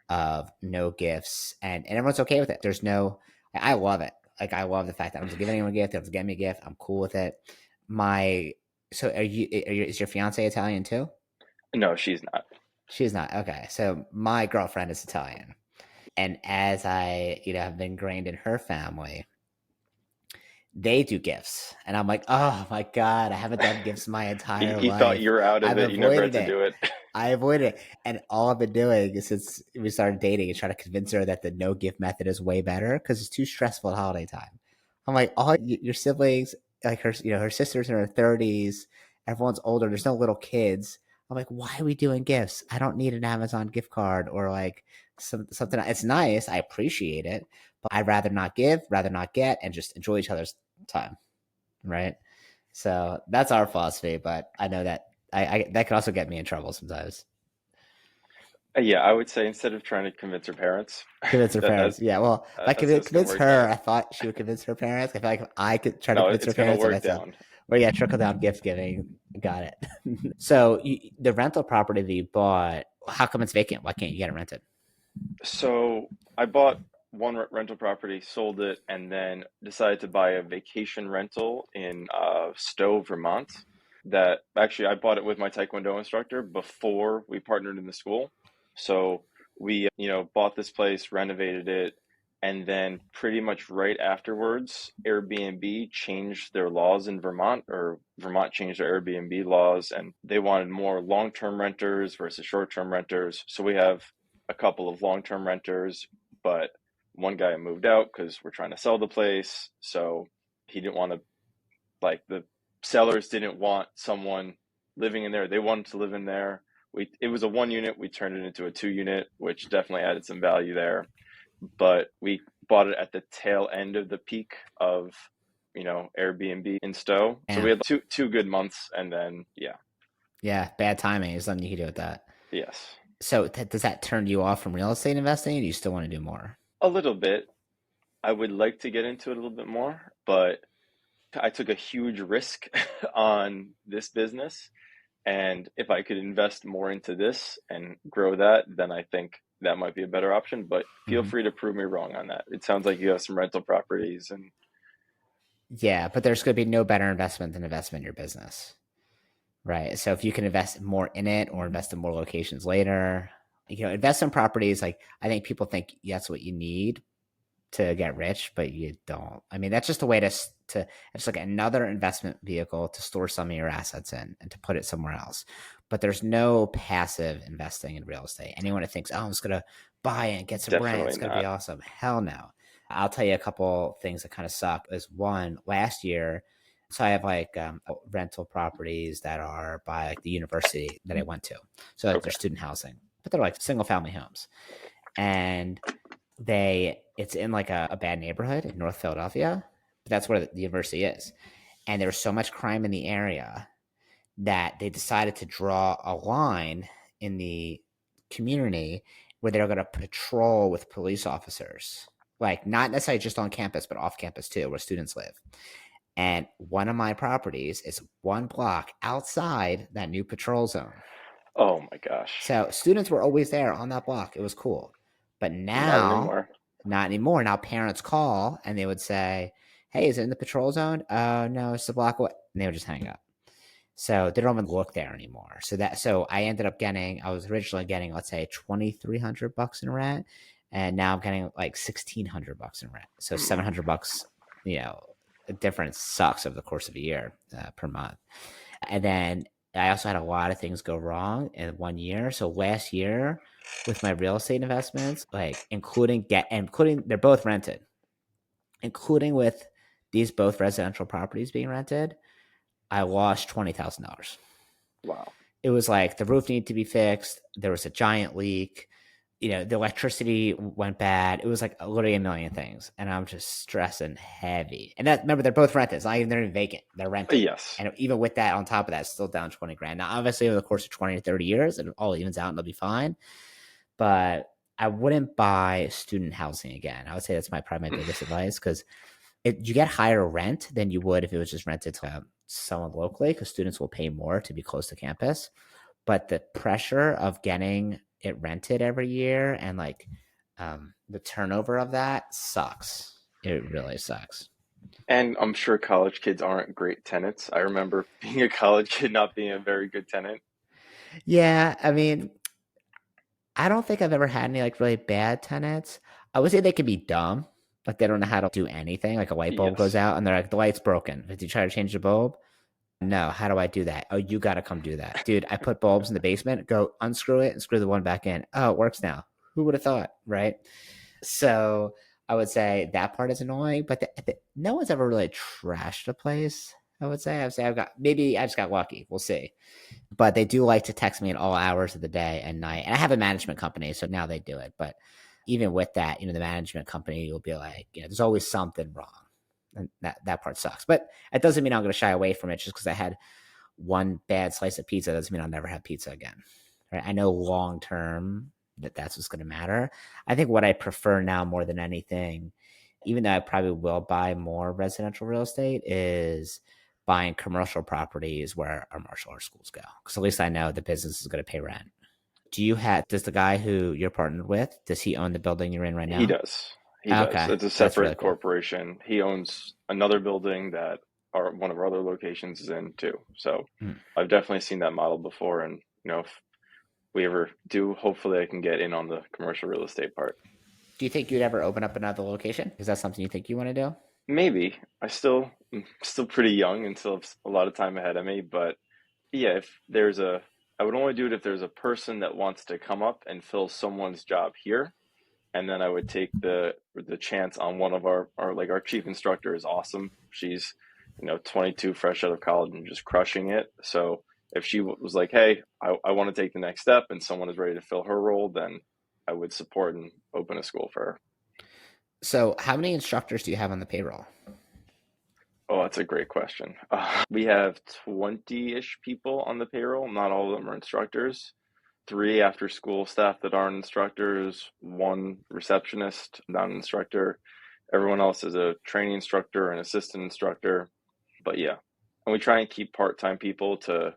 of no gifts, and everyone's okay with it. There's no, I love it. Like I love the fact that I don't have to give anyone a gift. They don't have to get me a gift. I'm cool with it. My so is your fiance Italian too? No, she's not. She's not. Okay. So my girlfriend is Italian. And as I, have been ingrained in her family, they do gifts. And I'm like, oh my God, I haven't done gifts my he entire he thought life. you were out of I've it. You never had avoided to it. do it. I avoided it. And all I've been doing since we started dating is trying to convince her that the no gift method is way better because it's too stressful at holiday time. I'm like, all your siblings, like her sisters in her 30s, everyone's older. There's no little kids. I'm like, why are we doing gifts? I don't need an Amazon gift card or like something. It's nice. I appreciate it, but I'd rather not give, rather not get, and just enjoy each other's time. Right. So that's our philosophy, but I know that I that could also get me in trouble sometimes. Yeah, I would say instead of trying to convince her parents, Convince her that parents. Yeah. Well, if I that could system convince worked her, out. I thought she would convince her parents. I feel like if I could try to No, convince her it's gonna parents, then work that's a, down. well, yeah, trickle down gift giving. Got it. So the rental property that you bought, how come it's vacant? Why can't you get it rented? So I bought one rental property, sold it, and then decided to buy a vacation rental in Stowe, Vermont. That actually I bought it with my Taekwondo instructor before we partnered in the school. So we, bought this place, renovated it, and then pretty much right afterwards, Airbnb changed their laws in Vermont, or Vermont changed their Airbnb laws, and they wanted more long-term renters versus short-term renters. So we have a couple of long-term renters, but one guy moved out because we're trying to sell the place. So he didn't want to, like, the sellers didn't want someone living in there. They wanted to live in there. It was a 1 unit. We turned it into a 2 unit, which definitely added some value there. But we bought it at the tail end of the peak of, Airbnb in Stowe. So we Yeah. had two good months, and then yeah, Yeah. Bad timing. There's nothing you can do with that. yes, So does that turn you off from real estate investing? Or do you still want to do more? a little bit. I would like to get into it a little bit more, but I took a huge risk on this business. And if I could invest more into this and grow that, then I think that might be a better option. But feel Mhm. free to prove me wrong on that. It sounds like you have some rental properties and Yeah, but there's going to be no better investment than investment in your business. Right. So if you can invest more in it or invest in more locations later, invest in properties. Like I think people think that's what you need to get rich, but you don't. I mean, that's just a way to it's like another investment vehicle to store some of your assets in and to put it somewhere else. But there's no passive investing in real estate. Anyone that thinks, oh, I'm just gonna buy it and get some rent, definitely it's gonna be not. awesome. Hell no. I'll tell you a couple things that kind of suck. Is one last year. So I have like rental properties that are by like the university that I went to. So like Okay. they're student housing, but they're like single family homes. And it's in like a bad neighborhood in North Philadelphia, but that's where the university is. And there was so much crime in the area that they decided to draw a line in the community where they're going to patrol with police officers, like not necessarily just on campus, but off campus too, where students live. And one of my properties is 1 block outside that new patrol zone. Oh my gosh. So students were always there on that block. It was cool. But Not now, anymore. not anymore. Now parents call and they would say, "Hey, is it in the patrol zone?" "Oh, no, it's the block away." And they would just hang up. So they don't even look there anymore. So I ended up getting, I was originally getting, let's say, $2,300 in rent, and now I'm getting like $1,600 in rent. So Hmm. $700, you know, the difference sucks over the course of a year per month. And then I also had a lot of things go wrong in 1 year. So last year with my real estate investments, like including they're both rented, including with these both residential properties being rented, I lost $20,000. Wow. It was like the roof needed to be fixed. There was a giant leak. The electricity went bad. It was like literally a million things. And I'm just stressing heavy. And that, remember, they're both rented. It's not even, they're even vacant. They're rented. Yes. And even with that, on top of that, it's still down 20 grand. Now, obviously, over the course of 20 to 30 years, it all evens out and they'll be fine. But I wouldn't buy student housing again. I would say that's probably my biggest advice, because you get higher rent than you would if it was just rented to someone locally, because students will pay more to be close to campus. But the pressure of getting it rented every year and like the turnover of that sucks. It really sucks. And I'm sure college kids aren't great tenants. I remember being a college kid not being a very good tenant. Yeah, I mean, I don't think I've ever had any like really bad tenants. I would say they can be dumb, but they don't know how to do anything. Like a light bulb goes Yes. out and they're like, the light's broken. Did you try to change the bulb? No. How do I do that? Oh, you got to come do that. Dude, I put bulbs in the basement. Go unscrew it and screw the one back in. Oh, it works now. Who would have thought? Right. So I would say that part is annoying, but no one's ever really trashed a place. I would say maybe I just got lucky. We'll see. But they do like to text me at all hours of the day and night. And I have a management company, so now they do it. But even with that, the management company will be like, there's always something wrong. And that part sucks. But it doesn't mean I'm going to shy away from it just because I had one bad slice of pizza. Doesn't mean I'll never have pizza again. Right? I know long term that's what's going to matter. I think what I prefer now more than anything, even though I probably will buy more residential real estate, is buying commercial properties where our martial arts schools go. Because at least I know the business is going to pay rent. Does the guy who you're partnered with, does he own the building you're in right He now? does. He does. Okay. It's a That's really separate cool. corporation. He owns another building that one of our other locations is in too. So Mm. I've definitely seen that model before, and if we ever do, hopefully I can get in on the commercial real estate part. Do you think you'd ever open up another location? Is that something you think you want to do? Maybe. I'm still pretty young and still have a lot of time ahead of me, but yeah, if there's a I would only do it if there's a person that wants to come up and fill someone's job here, and then I would take the chance on one of our chief instructor is awesome. She's 22, fresh out of college and just crushing it. So if she was like, "Hey, I want to take the next step," and someone is ready to fill her role, then I would support and open a school for her. So, how many instructors do you have on the payroll? Oh, that's a great question. We have 20-ish people on the payroll. Not all of them are instructors. Three after school staff that aren't instructors, one receptionist, not an instructor. Everyone else is a training instructor and assistant instructor. But yeah, and we try and keep part-time people to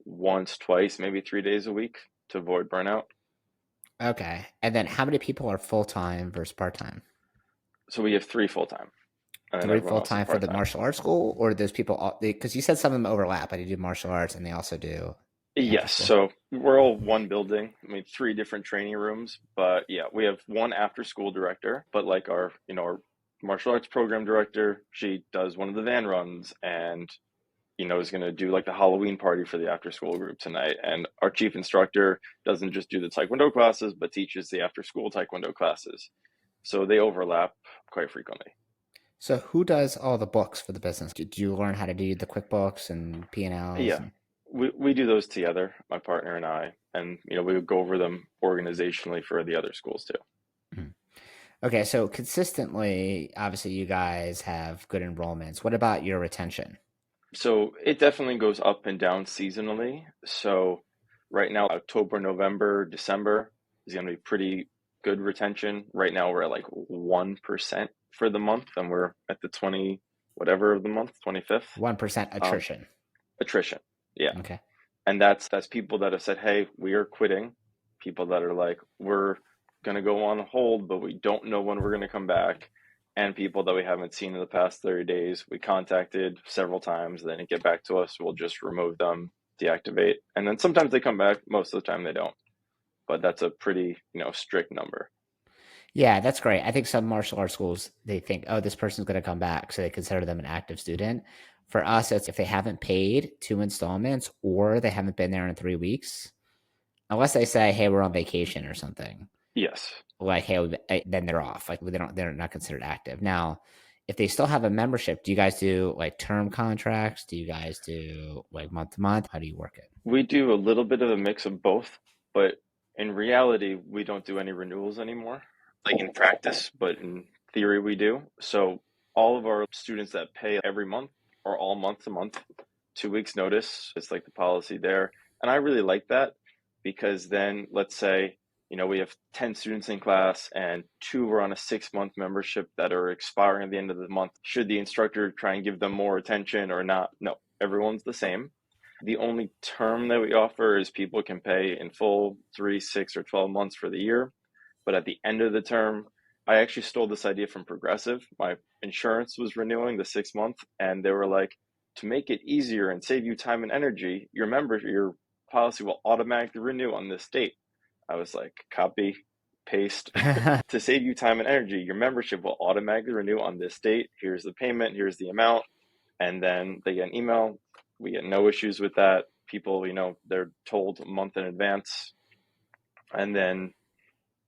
once, twice, maybe 3 days a week to avoid burnout. Okay. And then how many people are full time versus part time? So we have three full-time, and then Three everyone full else is time for the part-time. martial arts school, or those people, because you said some of them overlap, but you do martial arts and they also do the after Yes, school. so we're all one building. I mean, three different training rooms, but yeah, we have one after-school director, but like our martial arts program director, she does one of the van runs and is going to do like the Halloween party for the after school group tonight. And our chief instructor doesn't just do the Taekwondo classes, but teaches the after school Taekwondo classes. So they overlap quite frequently. So, who does all the books for the business? Do you learn how to do the QuickBooks and P&Ls? Yeah, And we do those together, my partner and I, and we would go over them organizationally for the other schools too. Mhm. Okay, so consistently, obviously, you guys have good enrollments. What about your retention? So it definitely goes up and down seasonally. So right now, October, November, December is going to be pretty good retention. Right now, we're at like 1% for the month, and we're at the 20 whatever of the month, 25th. 1% Um, attrition. attrition. Yeah. Okay. And that's people that have said, hey, we are quitting. People that are like, we're going to go on hold, but we don't know when we're going to come back. And people that we haven't seen in the past 30 days, we contacted several times. They didn't get back to us. We'll just remove them, deactivate. And then sometimes they come back. Most of the time they don't. But that's a pretty, strict number. Yeah, that's great. I think some martial arts schools, they think, oh, this person's going to come back. So they consider them an active student. For us, it's if they haven't paid 2 installments or they haven't been there in 3 weeks, unless they say, hey, we're on vacation or something, Yes. like, hey, then they're off. Like they're not considered active. Now, if they still have a membership, do you guys do like term contracts? Do you guys do like month to month? How do you work it? We do a little bit of a mix of both, but in reality, we don't do any renewals anymore, like in practice, but in theory, we do. So all of our students that pay every month are all month to month, 2 weeks notice. It's like the policy there. And I really like that because then let's say, we have 10 students in class and two are on a 6 month membership that are expiring at the end of the month. Should the instructor try and give them more attention or not? No, everyone's the same. The only term that we offer is people can pay in full 3, 6, or 12 months for the year. But at the end of the term, I actually stole this idea from Progressive. My insurance was renewing the 6 month, and they were like, to make it easier and save you time and energy, your policy will automatically renew on this date. I was like, copy, paste. To save you time and energy, your membership will automatically renew on this date. Here's the payment, here's the amount. And then they get an email. We get no issues with that. People, they're told a month in advance, and then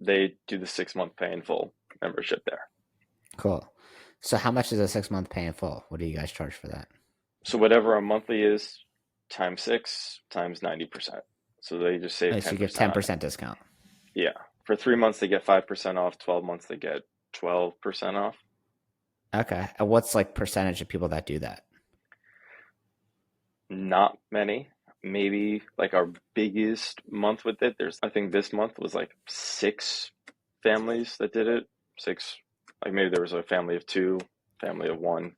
they do the 6 month pay in full membership there. Cool. So how much is a 6 month pay in full? What do you guys charge for that? So whatever our monthly is, times six times 90%. So they just save Oh, so you give 10% on it. 10% discount. Yeah. For 3 months, they get 5% off. 12 months, they get 12% off. Okay. And what's like percentage of people that do that? Not many. Maybe like our biggest month with it, I think this month was like 6 families that did it. Six, like maybe there was a family of two, family of one,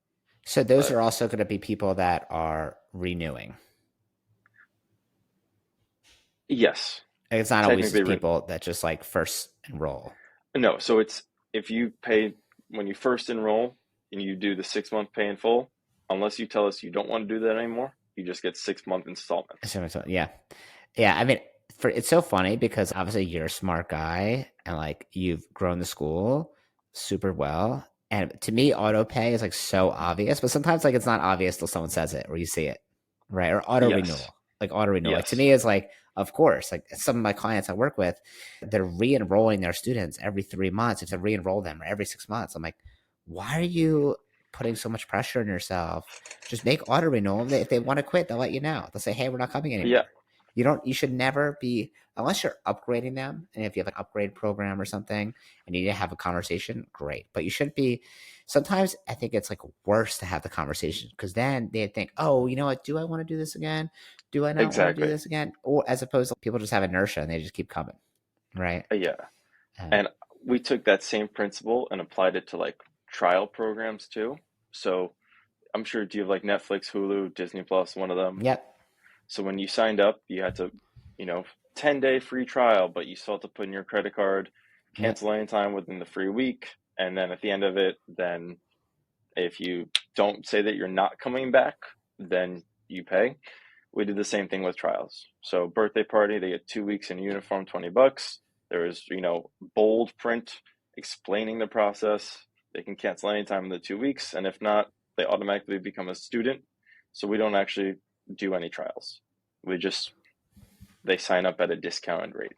So those but are also going to be people that are renewing. yes, It's not always technically, just people that just like first enroll. no. So it's if you pay when you first enroll and you do the 6 month pay in full, unless you tell us you don't want to do that anymore, you just get 6 month installments. Yeah. Yeah. I mean, it's so funny because obviously you're a smart guy and like you've grown the school super well. And to me, auto pay is like so obvious, but sometimes like it's not obvious till someone says it or you see it, right? Or auto Yes, renewal, like auto renewal. Like to yes, me, it's like, of course, like some of my clients I work with, they're re-enrolling their students every 3 months. If they re-enroll them or every 6 months, I'm like, why are you putting so much pressure on yourself? Just make auto renewal. If they want to quit, they'll let you know. They'll say, hey, we're not coming yeah, anymore. You should never be, unless you're upgrading them. And if you have an upgrade program or something and you need to have a conversation, great. But you shouldn't be, sometimes I think it's like worse to have the conversation because then they think, oh, you know what? Do I want to do this again? Do I not want to do exactly. this again? Or as opposed to people just have inertia and they just keep coming. Right. Yeah. Um, And we took that same principle and applied it to like trial programs too. So I'm sure, do you have like Netflix, Hulu, Disney Plus, one of them? yep. So when you signed up, you had to, you know, 10-day free trial, but you still have to put in your credit card, Yep. cancel anytime within the free week. And then at the end of it, then if you don't say that you're not coming back, then you pay. We did the same thing with trials. So birthday party, they get 2 weeks in uniform, $20. There is, bold print explaining the process. They can cancel anytime in the 2 weeks, and if not, they automatically become a student. So we don't actually do any trials. We just they sign up at a discounted rate.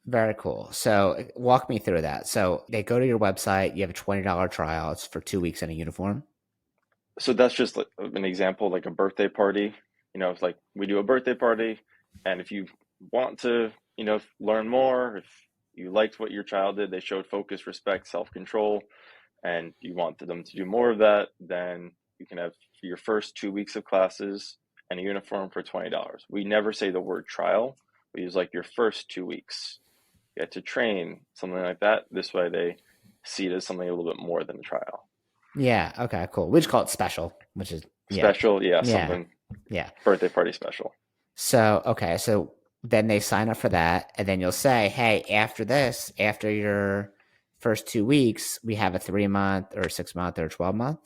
Very cool. So walk me through that. So they go to your website, you have a $20 trial. It's for 2 weeks in a uniform. So that's just like an example, like a birthday party. It's like we do a birthday party, and if you want to, learn more, if you liked what your child did, they showed focus, respect, self-control, and you want them to do more of that, then you can have your first 2 weeks of classes and a uniform for $20. We never say the word trial. We use like your first 2 weeks. You get to train, something like that. This way they see it as something a little bit more than a trial. Yeah. Okay. Cool. We just call it special, which is yeah, Special, yeah, yeah, something yeah. birthday party special. So, okay, so then they sign up for that, and then you'll say, hey, after this, after your first 2 weeks, we have a 3 month or 6 month or 12 month.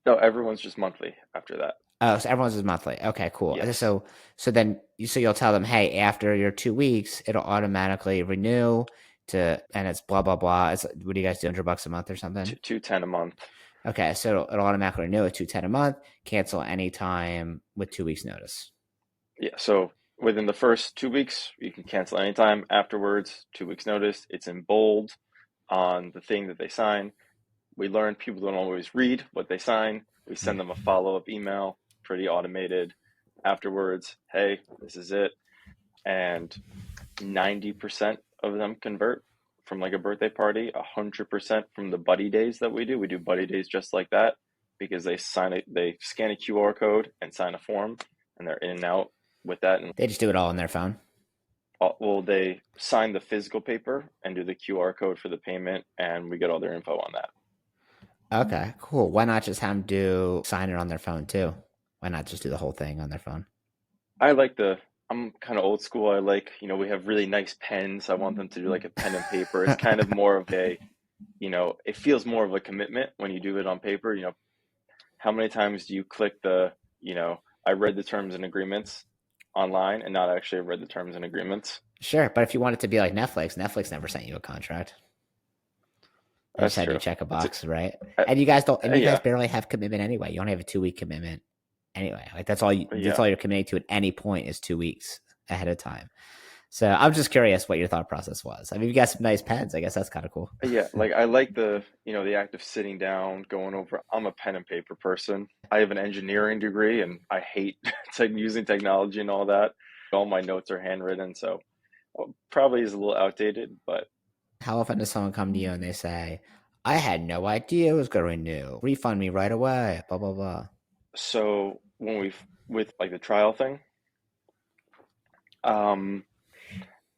No, everyone's just monthly after that. Oh, so everyone's is monthly. Okay, cool. Yes. So then you'll tell them, hey, after your 2 weeks, it'll automatically renew to, and it's blah blah blah. It's what do you guys do, $100 a month or something? 210 a month. Okay, so it'll automatically renew at 210 a month. Cancel anytime with 2 weeks notice. Yeah. So within the first 2 weeks, you can cancel anytime. Afterwards, 2 weeks notice. It's in bold on the thing that they sign. We learn people don't always read what they sign. We send them a follow-up email, pretty automated. Afterwards, hey, this is it. And 90% of them convert from like a birthday party, 100% from the buddy days that we do. We do buddy days just like that because they scan a QR code and sign a form, and they're in and out with that. And They just do it all on their phone. well, they sign the physical paper and do the QR code for the payment, and we get all their info on that. Okay, cool. Why not just have them do sign it on their phone too? Why not just do the whole thing on their phone? I like the I'm kind of old school. I like, we have really nice pens. I want them to do like a pen and paper. It's kind of more of it feels more of a commitment when you do it on paper. How many times do you click I read the terms and agreements online and not actually have read the terms and agreements? Sure, but if you want it to be like Netflix, Netflix never sent you a contract. They just That's had you true. check a It's box, right? a, And you guys don't, and you guys yeah, barely have commitment anyway. You only have a 2 week commitment anyway. Like that's yeah, all you're committing to at any point is 2 weeks ahead of time. So I'm just curious what your thought process was. I mean, you got some nice pens. I guess that's kind of cool. yeah. Like I like the act of sitting down, going over. I'm a pen and paper person. I have an engineering degree and I hate using technology and all that. All my notes are handwritten, so probably is a little outdated, but How often does someone come to you and they say, I had no idea it was going to renew. Refund me right away. Blah, blah, blah. so when we've with like the trial thing, um,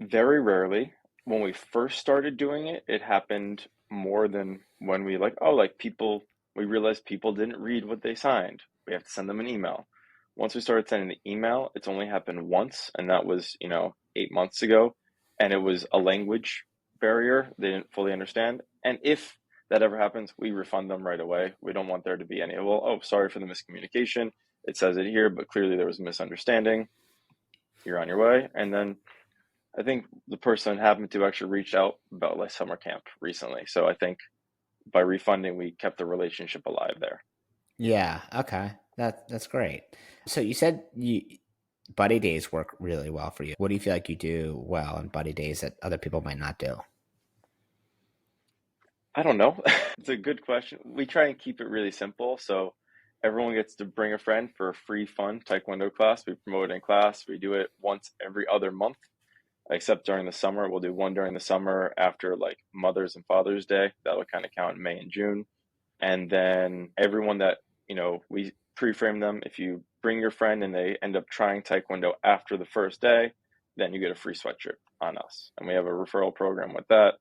very rarely. When we first started doing it, it happened more than when we realized people didn't read what they signed. We have to send them an email. Once we started sending the email, it's only happened once, and that was, 8 months ago, and it was a language barrier. They didn't fully understand. And if that ever happens, we refund them right away. We don't want there to be any, well, oh, sorry for the miscommunication. It says it here, but clearly there was a misunderstanding. You're on your way. And then I think the person happened to actually reach out about like summer camp recently. So I think by refunding, we kept the relationship alive there. Yeah. Okay. That's great. So you said buddy days work really well for you. What do you feel like you do well on buddy days that other people might not do? I don't know. It's a good question. We try and keep it really simple. So everyone gets to bring a friend for a free, fun Taekwondo class. We promote it in class. We do it once every other month, except during the summer. We'll do one during the summer after like Mother's and Father's Day. That'll kind of count in May and June. And then everyone that, we pre-frame them. If you bring your friend and they end up trying Taekwondo after the first day, then you get a free sweatshirt on us. And we have a referral program with that.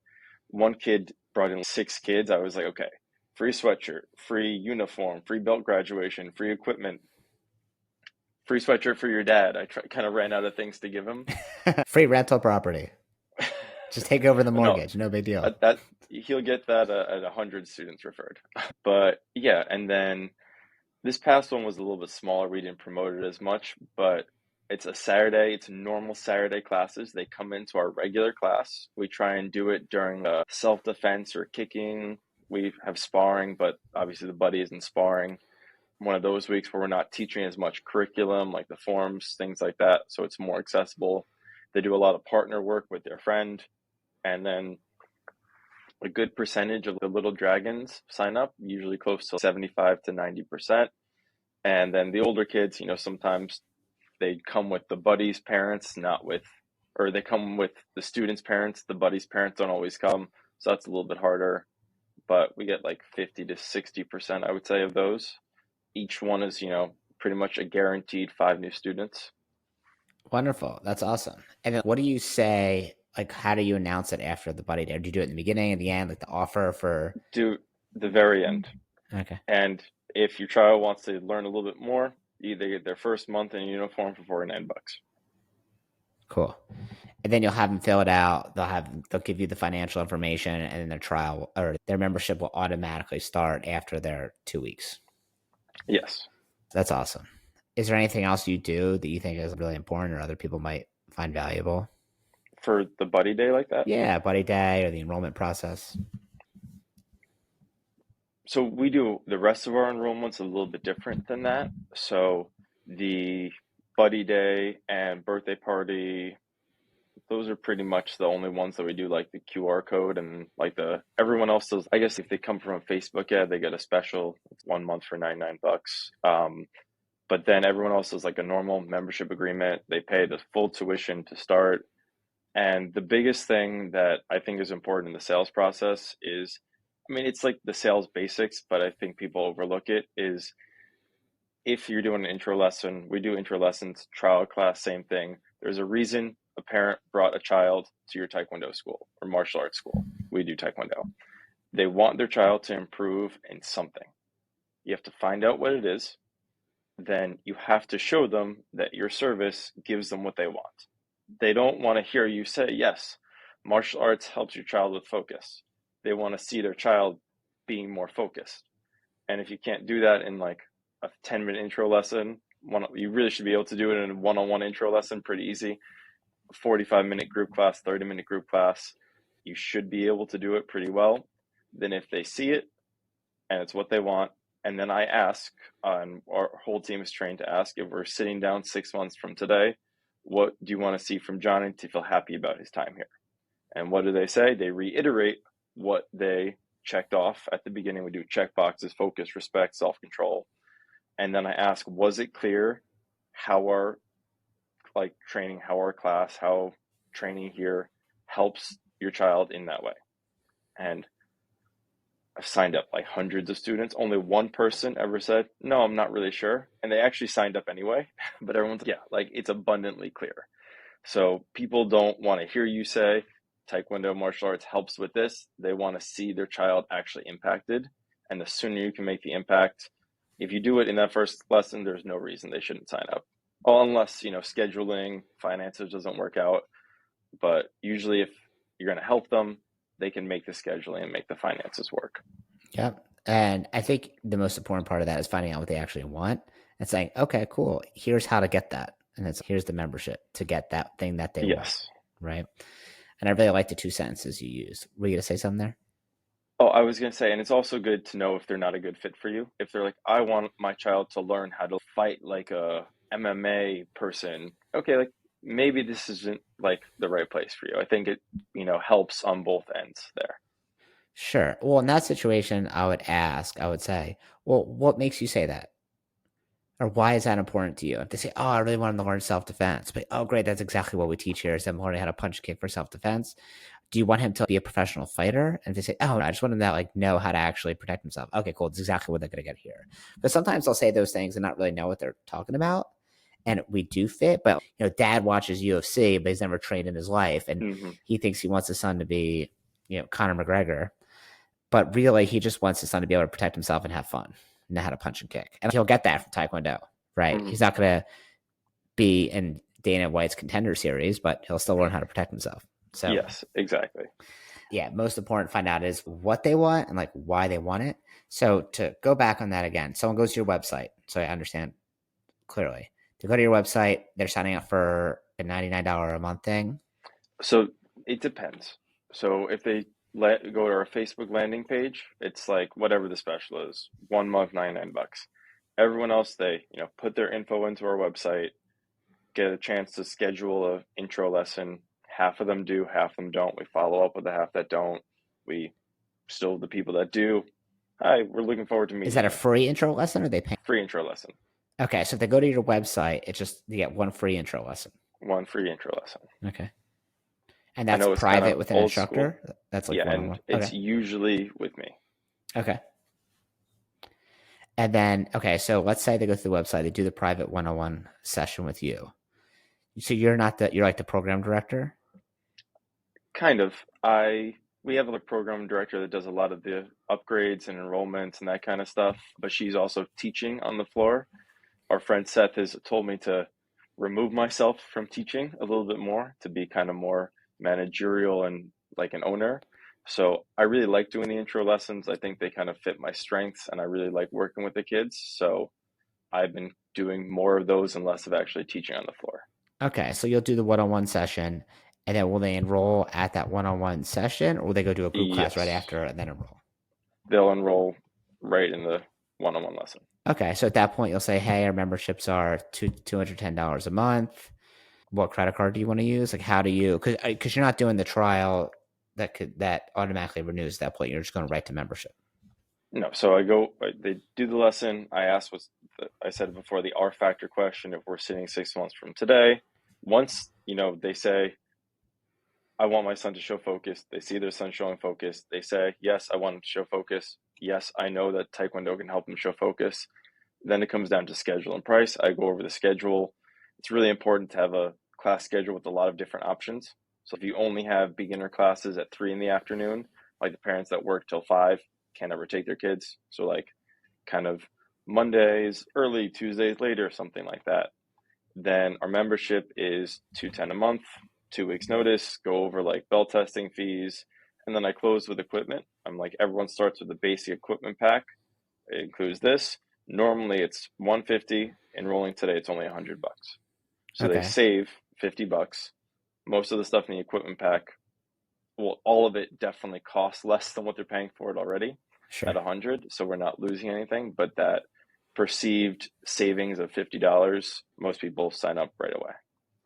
One kid brought in 6 kids. I was like, okay, free sweatshirt, free uniform, free belt graduation, free equipment, free sweatshirt for your dad. Kind of ran out of things to give him. Free rental property. Just take over the No, mortgage. No big deal. that he'll get that at 100 students referred. But yeah, and then this past one was a little bit smaller. We didn't promote it as much, but it's a Saturday. It's normal Saturday classes. They come into our regular class. We try and do it during self-defense or kicking. We have sparring, but obviously the buddy isn't sparring. One of those weeks where we're not teaching as much curriculum, like the forms, things like that. So it's more accessible. They do a lot of partner work with their friend. And then a good percentage of the little dragons sign up, usually close to 75 to 90%. And then the older kids, sometimes they come with the buddies' parents, not with, or they come with the students' parents. The buddies' parents don't always come. So that's a little bit harder. But we get like 50 to 60%, I would say, of those. Each one is, pretty much a guaranteed 5 new students. Wonderful. That's awesome. And then what do you say? Like, how do you announce it after the buddy day? Do you do it in the beginning, at the end, like the offer for? Do the very end. Okay. And if your child wants to learn a little bit more, they get their first month in a uniform for $49. Cool. And then you'll have them fill it out. They'll give you the financial information, and then their trial or their membership will automatically start after their 2 weeks. Yes. That's awesome. Is there anything else you do that you think is really important or other people might find valuable? For the buddy day like that? Yeah, buddy day or the enrollment process. So we do the rest of our enrollments a little bit different than that. So the buddy day and birthday party, those are pretty much the only ones that we do, like the QR code, and like the everyone else does. I guess if they come from a Facebook ad, they get a special. It's 1 month for $99. But then everyone else is like a normal membership agreement. They pay the full tuition to start. And the biggest thing that I think is important in the sales process is, I mean, it's like the sales basics, but I think people overlook it, is if you're doing an intro lesson, we do intro lessons, trial class, same thing. There's a reason a parent brought a child to your Taekwondo school or martial arts school. We do Taekwondo. They want their child to improve in something. You have to find out what it is. Then you have to show them that your service gives them what they want. They don't want to hear you say, yes, martial arts helps your child with focus. They want to see their child being more focused. And if you can't do that in like a 10-minute intro lesson, you really should be able to do it in a one-on-one intro lesson, pretty easy. 45-minute group class, 30-minute group class, you should be able to do it pretty well. Then if they see it and it's what they want, and then I ask, and our whole team is trained to ask, if we're sitting down 6 months from today, what do you want to see from Johnny to feel happy about his time here? And what do they say? They reiterate what they checked off at the beginning. We do check boxes: focus, respect, self-control. And then I ask, was it clear how our training, how our class, how training here helps your child in that way? And I've signed up like hundreds of students. Only one person ever said, no, I'm not really sure. And they actually signed up anyway. But everyone's, yeah, like it's abundantly clear. So people don't want to hear you say Taekwondo martial arts helps with this. They want to see their child actually impacted. And the sooner you can make the impact, if you do it in that first lesson, there's no reason they shouldn't sign up. Well, unless, scheduling, finances doesn't work out. But usually if you're going to help them, they can make the scheduling and make the finances work. Yep. And I think the most important part of that is finding out what they actually want and saying, okay, cool, here's how to get that. And here's the membership to get that thing that they want. Right. And I really like the 2 sentences you used. Were you going to say something there? Oh, I was going to say, and it's also good to know if they're not a good fit for you. If they're like, I want my child to learn how to fight like a MMA person. Okay, like maybe this isn't like the right place for you. I think it, helps on both ends there. Sure. Well, in that situation, I would say, well, what makes you say that? Or why is that important to you? If they say, oh, I really want them to learn self-defense, but oh, great, that's exactly what we teach here is them learning how to punch and kick for self-defense. Do you want him to be a professional fighter? And if they say, oh, no, I just want him to know how to actually protect himself. Okay, cool. It's exactly what they're going to get here. But sometimes they'll say those things and not really know what they're talking about. And we do fit, but dad watches UFC, but he's never trained in his life. And he thinks he wants his son to be, Conor McGregor. But really, he just wants his son to be able to protect himself and have fun, know how to punch and kick. And he'll get that from Taekwondo, right? He's not going to be in Dana White's Contender Series, but he'll still learn how to protect himself. So yes, exactly. Yeah, most important to find out is what they want and why they want it. So to go back on that again, someone goes to your website, so I understand clearly. To go to your website, they're signing up for a $99 a month thing. So it depends. So if they go to our Facebook landing page, it's like whatever the special is, 1 month, $99. Everyone else, they put their info into our website, get a chance to schedule an intro lesson. Half of them do, half of them don't. We follow up with the half that don't. We still, the people that do, hi, we're looking forward to meeting. Is that a free intro lesson or they pay? Free intro lesson. Okay, so if they go to your website, it's just you get one free intro lesson. One free intro lesson. Okay. And that's private with an instructor? School. That's and it's usually with me. Okay. And then, so let's say they go to the website, they do the private 101 session with you. So you're like the program director? Kind of. We have a program director that does a lot of the upgrades and enrollments and that kind of stuff, but she's also teaching on the floor. Our friend Seth has told me to remove myself from teaching a little bit more to be kind of more managerial and like an owner. So I really like doing the intro lessons. I think they kind of fit my strengths and I really like working with the kids. So I've been doing more of those and less of actually teaching on the floor. Okay, so you'll do the one-on-one session, and then will they enroll at that one-on-one session, or will they go do a group class right Yes, after and then enroll? they'll enroll right in the one-on-one lesson. Okay, so at that point, you'll say, "Hey, our memberships are $210 a month. What credit card do you want to use? Like, how do you? Because you're not doing the trial that automatically renews at that point. You're just going right to membership. No, so they do the lesson. I asked I said before the R factor question, if we're sitting 6 months from today, once, they say, I want my son to show focus. They see their son showing focus. They say, yes, I want him to show focus. Yes, I know that Taekwondo can help him show focus. Then it comes down to schedule and price. I go over the schedule. It's really important to have a class schedule with a lot of different options. So if you only have beginner classes at 3 in the afternoon, like the parents that work till 5 can't ever take their kids. So like kind of Mondays early, Tuesdays later, something like that. Then our membership is 210 a month, 2 weeks notice, go over like bell testing fees, and then I close with equipment. I'm like, everyone starts with the basic equipment pack. It includes this. Normally it's 150. Enrolling today, it's only $100. So they Okay, save $50. Most of the stuff in the equipment pack, well, all of it definitely costs less than what they're paying for it already at sure. 100. So we're not losing anything, but that perceived savings of $50, most people sign up right away.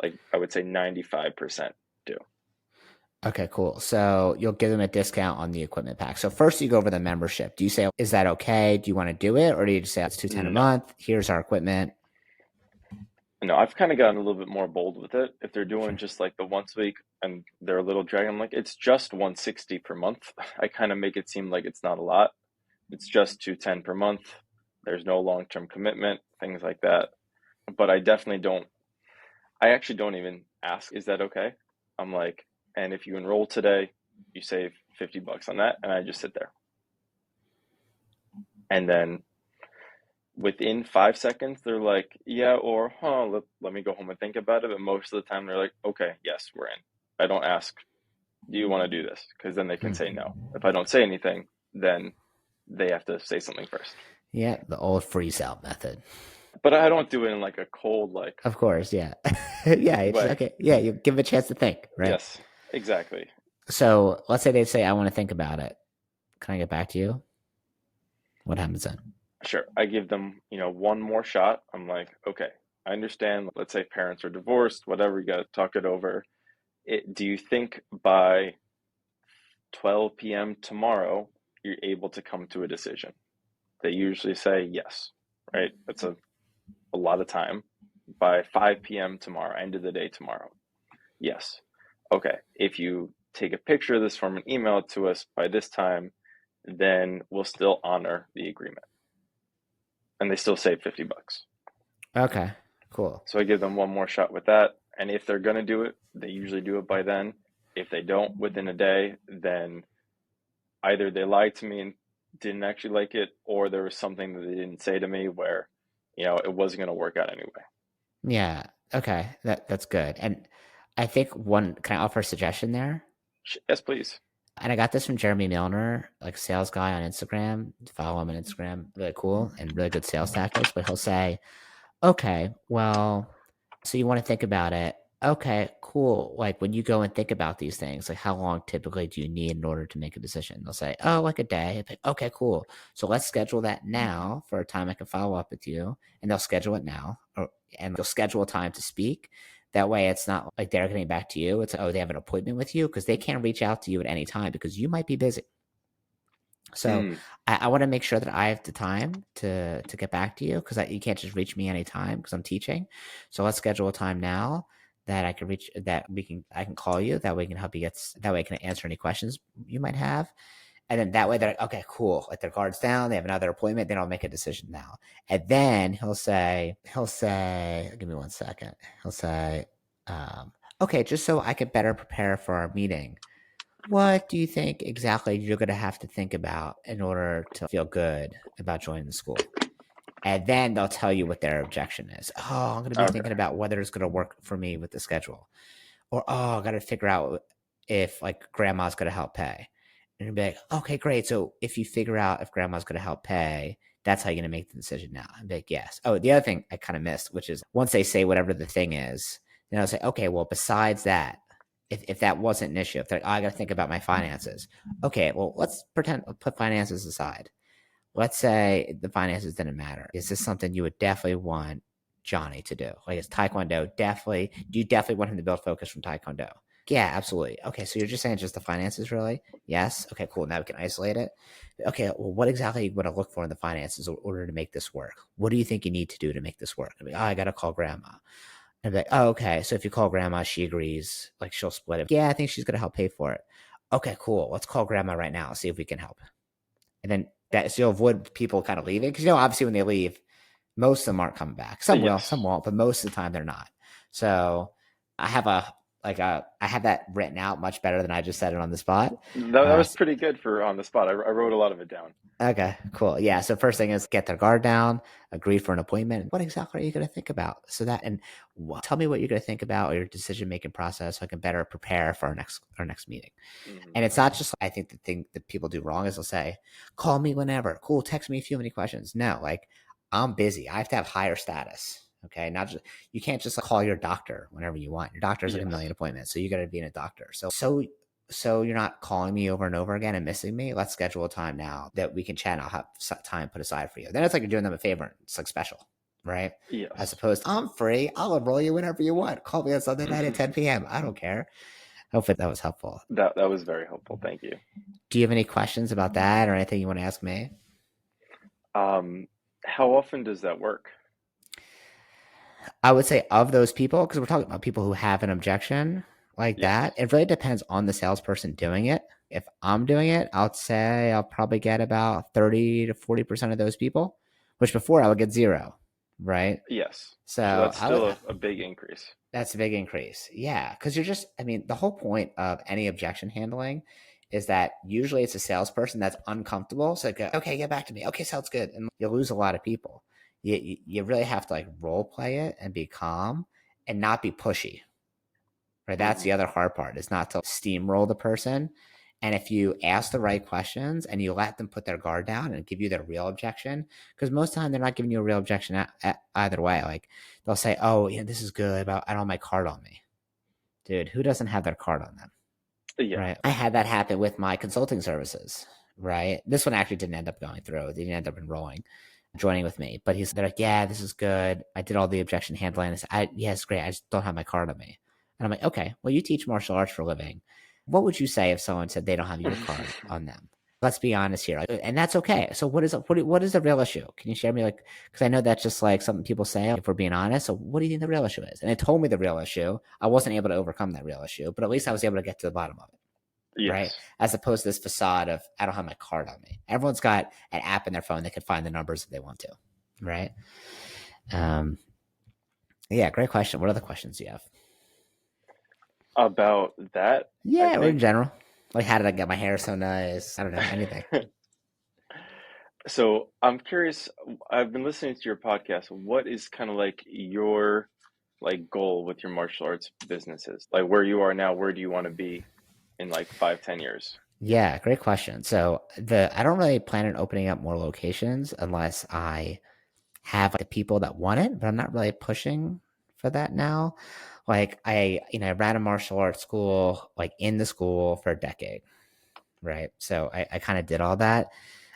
Like I would say 95% do. Okay, cool. So you'll give them a discount on the equipment pack. So first you go over the membership. Do you say, is that okay? Do you want to do it? Or do you just say it's 210 a No, month? Here's our equipment. no, I've kind of gotten a little bit more bold with it. If they're doing Sure. just like the once a week and they're a little dragging, I'm like, it's just 160 per month. I kind of make it seem like it's not a lot. It's just 210 per month. There's no long-term commitment, things like that. But I definitely don't, I actually don't even ask, is that okay? I'm like, and if you enroll today, you save $50 on that. And I just sit there. And then within 5 seconds, they're like, yeah, or, let me go home and think about it. But most of the time, they're like, okay, yes, we're in. I don't ask, do you want to do this? Because then they can Hmm. say no. If I don't say anything, then they have to say something first. Yeah, the old freeze out method. But I don't do it in like a cold, like Of course, yeah. Yeah, it's just, way. okay. Yeah, you give them a chance to think, right? Yes, exactly. So let's say they say, I want to think about it. Can I get back to you? What happens then? Sure. I give them, one more shot. I'm like, okay, I understand. Let's say parents are divorced, whatever, you got to talk it over. Do you think by 12 p.m. tomorrow, you're able to come to a decision? They usually say yes, right? That's a lot of time. By 5 p.m. tomorrow, end of the day tomorrow, yes. Okay, if you take a picture of this from an email to us by this time, then we'll still honor the agreement. And they still save $50. Okay, cool. So I give them one more shot with that. And if they're going to do it, they usually do it by then. If they don't within a day, then either they lied to me and didn't actually like it, or there was something that they didn't say to me where, it wasn't going to work out anyway. Yeah. Okay. That's good. And I think can I offer a suggestion there? Yes, please. And I got this from Jeremy Milner, like a sales guy on Instagram. Follow him on Instagram. Really cool and really good sales tactics. But he'll say, okay, well, so you want to think about it. Okay, cool. Like when you go and think about these things, like how long typically do you need in order to make a decision? They'll say, oh, like a day. Like, okay, cool. So let's schedule that now for a time I can follow up with you. And they'll schedule it now, and they'll schedule a time to speak. That way, it's not like they're getting back to you. It's like, oh, they have an appointment with you because they can't reach out to you at any time because you might be busy. So Mm, I want to make sure that I have the time to get back to you because you can't just reach me anytime because I'm teaching. So let's schedule a time now that I can reach that I can call you that way I can help you that way I can answer any questions you might have. And then that way they're like, okay, cool. Let their guards down. They have another appointment. Then I'll make a decision now. And then give me one second. He'll say, okay, just so I could better prepare for our meeting, what do you think exactly you're going to have to think about in order to feel good about joining the school? And then they'll tell you what their objection is. Oh, I'm going to be Okay. thinking about whether it's going to work for me with the schedule. Or, oh, I got to figure out if like grandma's going to help pay. And you'll be like, okay, great. So if you figure out if grandma's going to help pay, that's how you're going to make the decision now. And be like, yes. Oh, the other thing I kind of missed, which is once they say whatever the thing is, then I'll say, okay, well, besides that, if that wasn't an issue, if they're like, oh, I got to think about my finances. Okay, well, let's pretend, put finances aside. Let's say the finances didn't matter. Is this something you would definitely want Johnny to do? Like, is Taekwondo definitely, do you definitely want him to build focus from Taekwondo? Yeah, absolutely. Okay, so you're just saying just the finances, really? Yes. Okay, cool. Now we can isolate it. Okay, well, what exactly you want to look for in the finances in order to make this work? What do you think you need to do to make this work? I'd be, oh, I got to call grandma. I'd be like, oh, okay. So if you call grandma, she agrees. Like, she'll split it. Yeah, I think she's going to help pay for it. Okay, cool. Let's call grandma right now. See if we can help. And then that, so you'll avoid people kind of leaving. Because, obviously when they leave, most of them aren't coming back. Some will, Yes. some won't, but most of the time they're not. So I have I have that written out much better than I just said it on the spot. That was pretty good for on the spot. I wrote a lot of it down. Okay, cool. Yeah. So first thing is get their guard down, agree for an appointment. What exactly are you going to think about? So that, and tell me what you're going to think about or your decision making process so I can better prepare for our next meeting. Hmm. And it's not just, I think the thing that people do wrong is they'll say, call me whenever. Cool. Text me if you have any questions. No, like I'm busy. I have to have higher status. Okay. Not just, you can't just call your doctor whenever you want. Your doctor's like a million Yes. appointments. So you got to be in a doctor. So you're not calling me over and over again and missing me. Let's schedule a time now that we can chat and I'll have time put aside for you. Then it's like you're doing them a favor. It's like special, right? As Yes. opposed to, I'm free. I'll enroll you whenever you want. Call me on Sunday night at 10 p.m. I don't care. Hopefully that was helpful. That was very helpful. Thank you. Do you have any questions about that or anything you want to ask me? Um, how often does that work? I would say of those people, because we're talking about people who have an objection like that, Yes. it really depends on the salesperson doing it. If I'm doing it, I'll say I'll probably get about 30 to 40% of those people, which before I would get zero, right? Yes. So So that's still a big increase. that's a big increase. Yeah. Cause you're just, I mean, the whole point of any objection handling is that usually it's a salesperson that's uncomfortable. So go, okay, get back to me. Okay, sounds good. And you'll lose a lot of people. You really have to like role play it and be calm and not be pushy. Right. That's Hmm. the other hard part is not to steamroll the person. And if you ask the right questions and you let them put their guard down and give you their real objection, because most of the time they're not giving you a real objection either way. Like they'll say, oh, this is good, but I don't have my card on me. Dude, who doesn't have their card on them? Yeah. Right. I had that happen with my consulting services. Right. This one actually didn't end up going through. They didn't end up enrolling, joining with me. But they're like, yeah, this is good. I did all the objection handling. I said, yeah, it's great. I just don't have my card on me. And I'm like, okay, well, you teach martial arts for a living. What would you say if someone said they don't have your card on them? Let's be honest here, and that's okay. So, what is the real issue? Can you share me because I know that's just like something people say if we're being honest. So, what do you think the real issue is? And it told me the real issue. I wasn't able to overcome that real issue, but at least I was able to get to the bottom of it, right? Yes. As opposed to this facade of I don't have my card on me. Everyone's got an app in their phone that can find the numbers if they want to, right? Um, yeah, great question. What other questions do you have? About that, I Yeah, or in think. general. Like, how did I get my hair so nice? I don't know, anything. So I'm curious, I've been listening to your podcast. What is kind of like your like goal with your martial arts businesses? Like where you are now, where do you want to be in like 5, 10 years? Yeah, great question. So I don't really plan on opening up more locations unless I have like, the people that want it, but I'm not really pushing for that now. Like I ran a martial arts school like in the school for a decade, right? So I kind of did all that.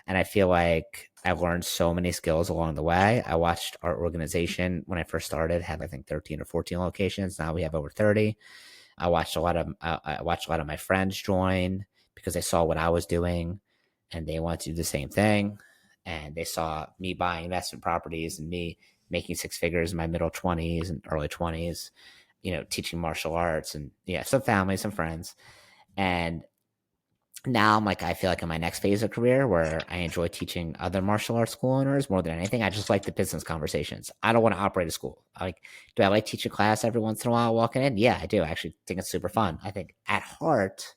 And I feel like I learned so many skills along the way. I watched our organization when I first started had I think 13 or 14 locations. Now we have over 30. I watched a lot of my friends join because they saw what I was doing and they wanted to do the same thing. And they saw me buying investment properties and me making six figures in my middle 20s and early 20s, teaching martial arts and yeah, some family, some friends. And now I'm like, I feel like in my next phase of career where I enjoy teaching other martial arts school owners more than anything. I just like the business conversations. I don't want to operate a school. Do I like teaching class every once in a while walking in? Yeah, I do. I actually think it's super fun. I think at heart,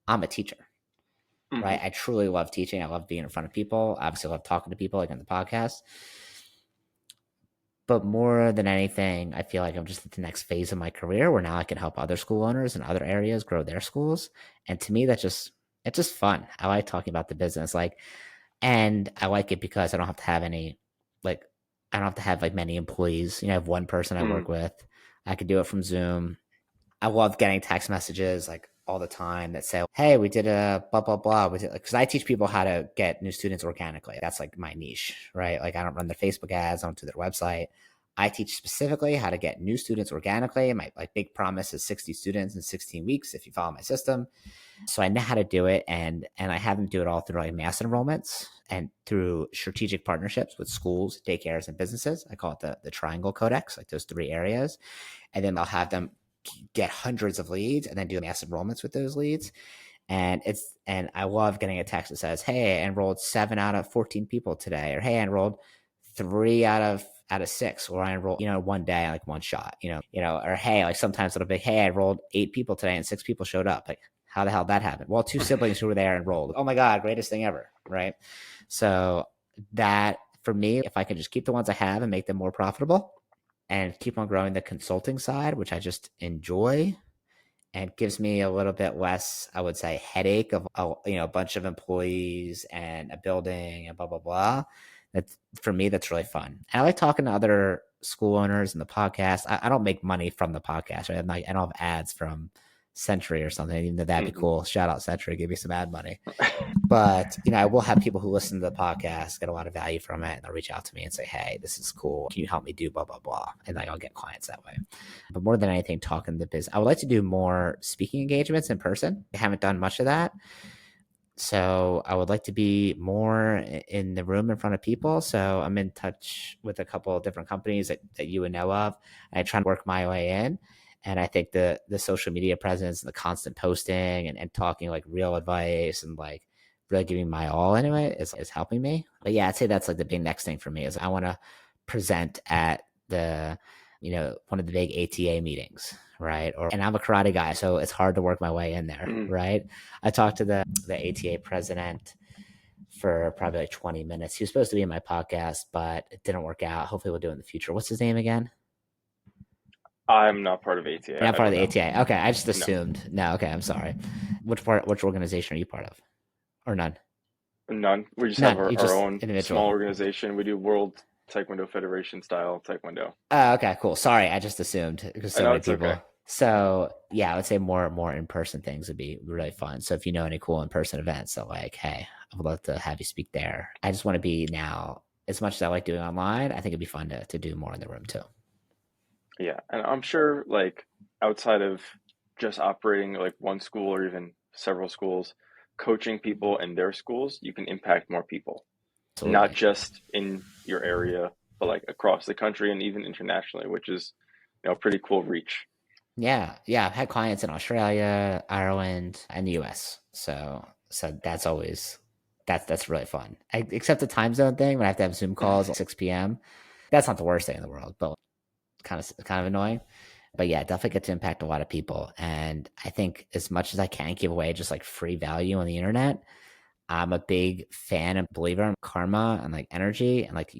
I'm a teacher, Hmm. right? I truly love teaching. I love being in front of people. Obviously, I love talking to people like on the podcast. But more than anything, I feel like I'm just at the next phase of my career where now I can help other school owners in other areas grow their schools. And to me, it's just fun. I like talking about the business. Like, and I like it because I don't have to have any, like, I don't have to have like many employees. I have one person I Mm, work with. I could do it from Zoom. I love getting text messages like all the time that say, "Hey, we did a blah blah blah." Because I teach people how to get new students organically. That's like my niche, right? Like I don't run their Facebook ads, I don't do their website. I teach specifically how to get new students organically. My like big promise is 60 students in 16 weeks if you follow my system. So I know how to do it, and I have them do it all through like mass enrollments and through strategic partnerships with schools, daycares, and businesses. I call it the Triangle Codex, like those three areas, and then I'll have them get hundreds of leads and then do mass enrollments with those leads. And I love getting a text that says, "Hey, I enrolled 7 out of 14 people today," or "Hey, I enrolled 3 out of 6," or "I enrolled, one day, like one shot," or "Hey," like sometimes it'll be, "Hey, I enrolled 8 people today and 6 people showed up." Like, how the hell did that happen? Well, two siblings who were there enrolled. Oh my God, greatest thing ever, right? So that for me, if I can just keep the ones I have and make them more profitable and keep on growing the consulting side, which I just enjoy, and gives me a little bit less, I would say, headache of a bunch of employees and a building and blah blah blah. That's for me, that's really fun. And I like talking to other school owners in the podcast. I don't make money from the podcast, right? I don't have ads from Century or something, even though that'd be mhm. cool. Shout out Century, give me some ad money. But I will have people who listen to the podcast get a lot of value from it, and they'll reach out to me and say, "Hey, this is cool. Can you help me do blah blah blah?" And like I'll get clients that way. But more than anything, talking the business, I would like to do more speaking engagements in person. I haven't done much of that, so I would like to be more in the room in front of people. So I'm in touch with a couple of different companies that you would know of. I try to work my way in. And I think the social media presence and the constant posting and talking like real advice and like really giving my all anyway is helping me. But yeah, I'd say that's like the big next thing for me is I want to present at the, one of the big ATA meetings, right? And I'm a karate guy, so it's hard to work my way in there, Mm. right? I talked to the ATA president for probably like 20 minutes. He was supposed to be in my podcast, but it didn't work out. Hopefully we'll do it in the future. What's his name again? I'm not part of You're ATA. not I part of don't the know. ATA. Okay, I just No, assumed. No, okay, I'm sorry. Which organization are you part of? Or none? none. We just have None. You our just own small individual. organization. We do World Taekwondo Federation style Taekwondo. Oh, okay, cool. Sorry, I just assumed because I so know many it's okay. people. So yeah, I would say more in person things would be really fun. So if you know any cool in person events, so like, hey, I would love to have you speak there. I just want to be now. As much as I like doing online, I think it'd be fun to do more in the room too. Yeah, and I'm sure like outside of just operating like one school or even several schools, coaching people in their schools, you can impact more people, not Absolutely. just in your area, but like across the country and even internationally, which is, pretty cool reach. Yeah, yeah. I've had clients in Australia, Ireland, and the US. So that's always that's really fun. Except the time zone thing when I have to have Zoom calls at 6 p.m. That's not the worst thing in the world, but kind of annoying. But yeah, definitely get to impact a lot of people. And I think as much as I can give away just like free value on the internet, I'm a big fan and believer in karma and like energy. And like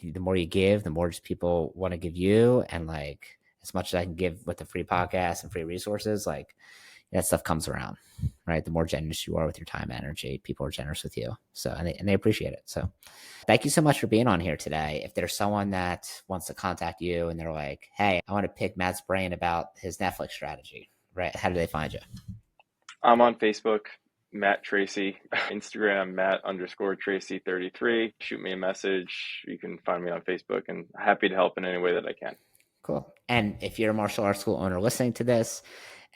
the more you give, the more just people want to give you. And like as much as I can give with the free podcast and free resources, like that stuff comes around, right? The more generous you are with your time and energy, people are generous with you. So, and they appreciate it. So, thank you so much for being on here today. If there's someone that wants to contact you and they're like, "Hey, I want to pick Matt's brain about his Netflix strategy," right? How do they find you? I'm on Facebook, Matt Tracy, Instagram, Matt underscore Tracy 33. Shoot me a message. You can find me on Facebook and happy to help in any way that I can. Cool. And if you're a martial arts school owner listening to this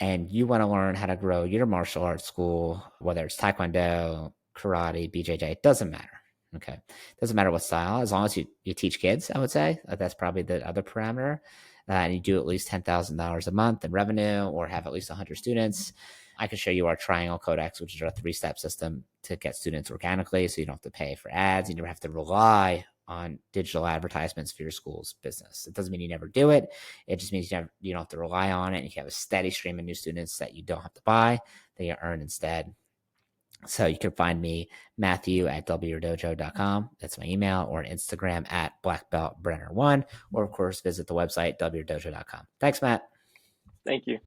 and you want to learn how to grow your martial arts school, whether it's Taekwondo, karate, BJJ, it doesn't matter. Okay. Doesn't matter what style, as long as you teach kids, I would say. That's probably the other parameter. And you do at least $10,000 a month in revenue or have at least 100 students. I can show you our Triangle Codex, which is our 3-step system to get students organically. So you don't have to pay for ads. You never have to rely on digital advertisements for your school's business. It doesn't mean you never do it. It just means you don't have to rely on it. You have a steady stream of new students that you don't have to buy, that you earn instead. So you can find me, Matthew at wdojo.com. That's my email, or Instagram at blackbeltbrenner1, or of course, visit the website, wdojo.com. Thanks, Matt. Thank you.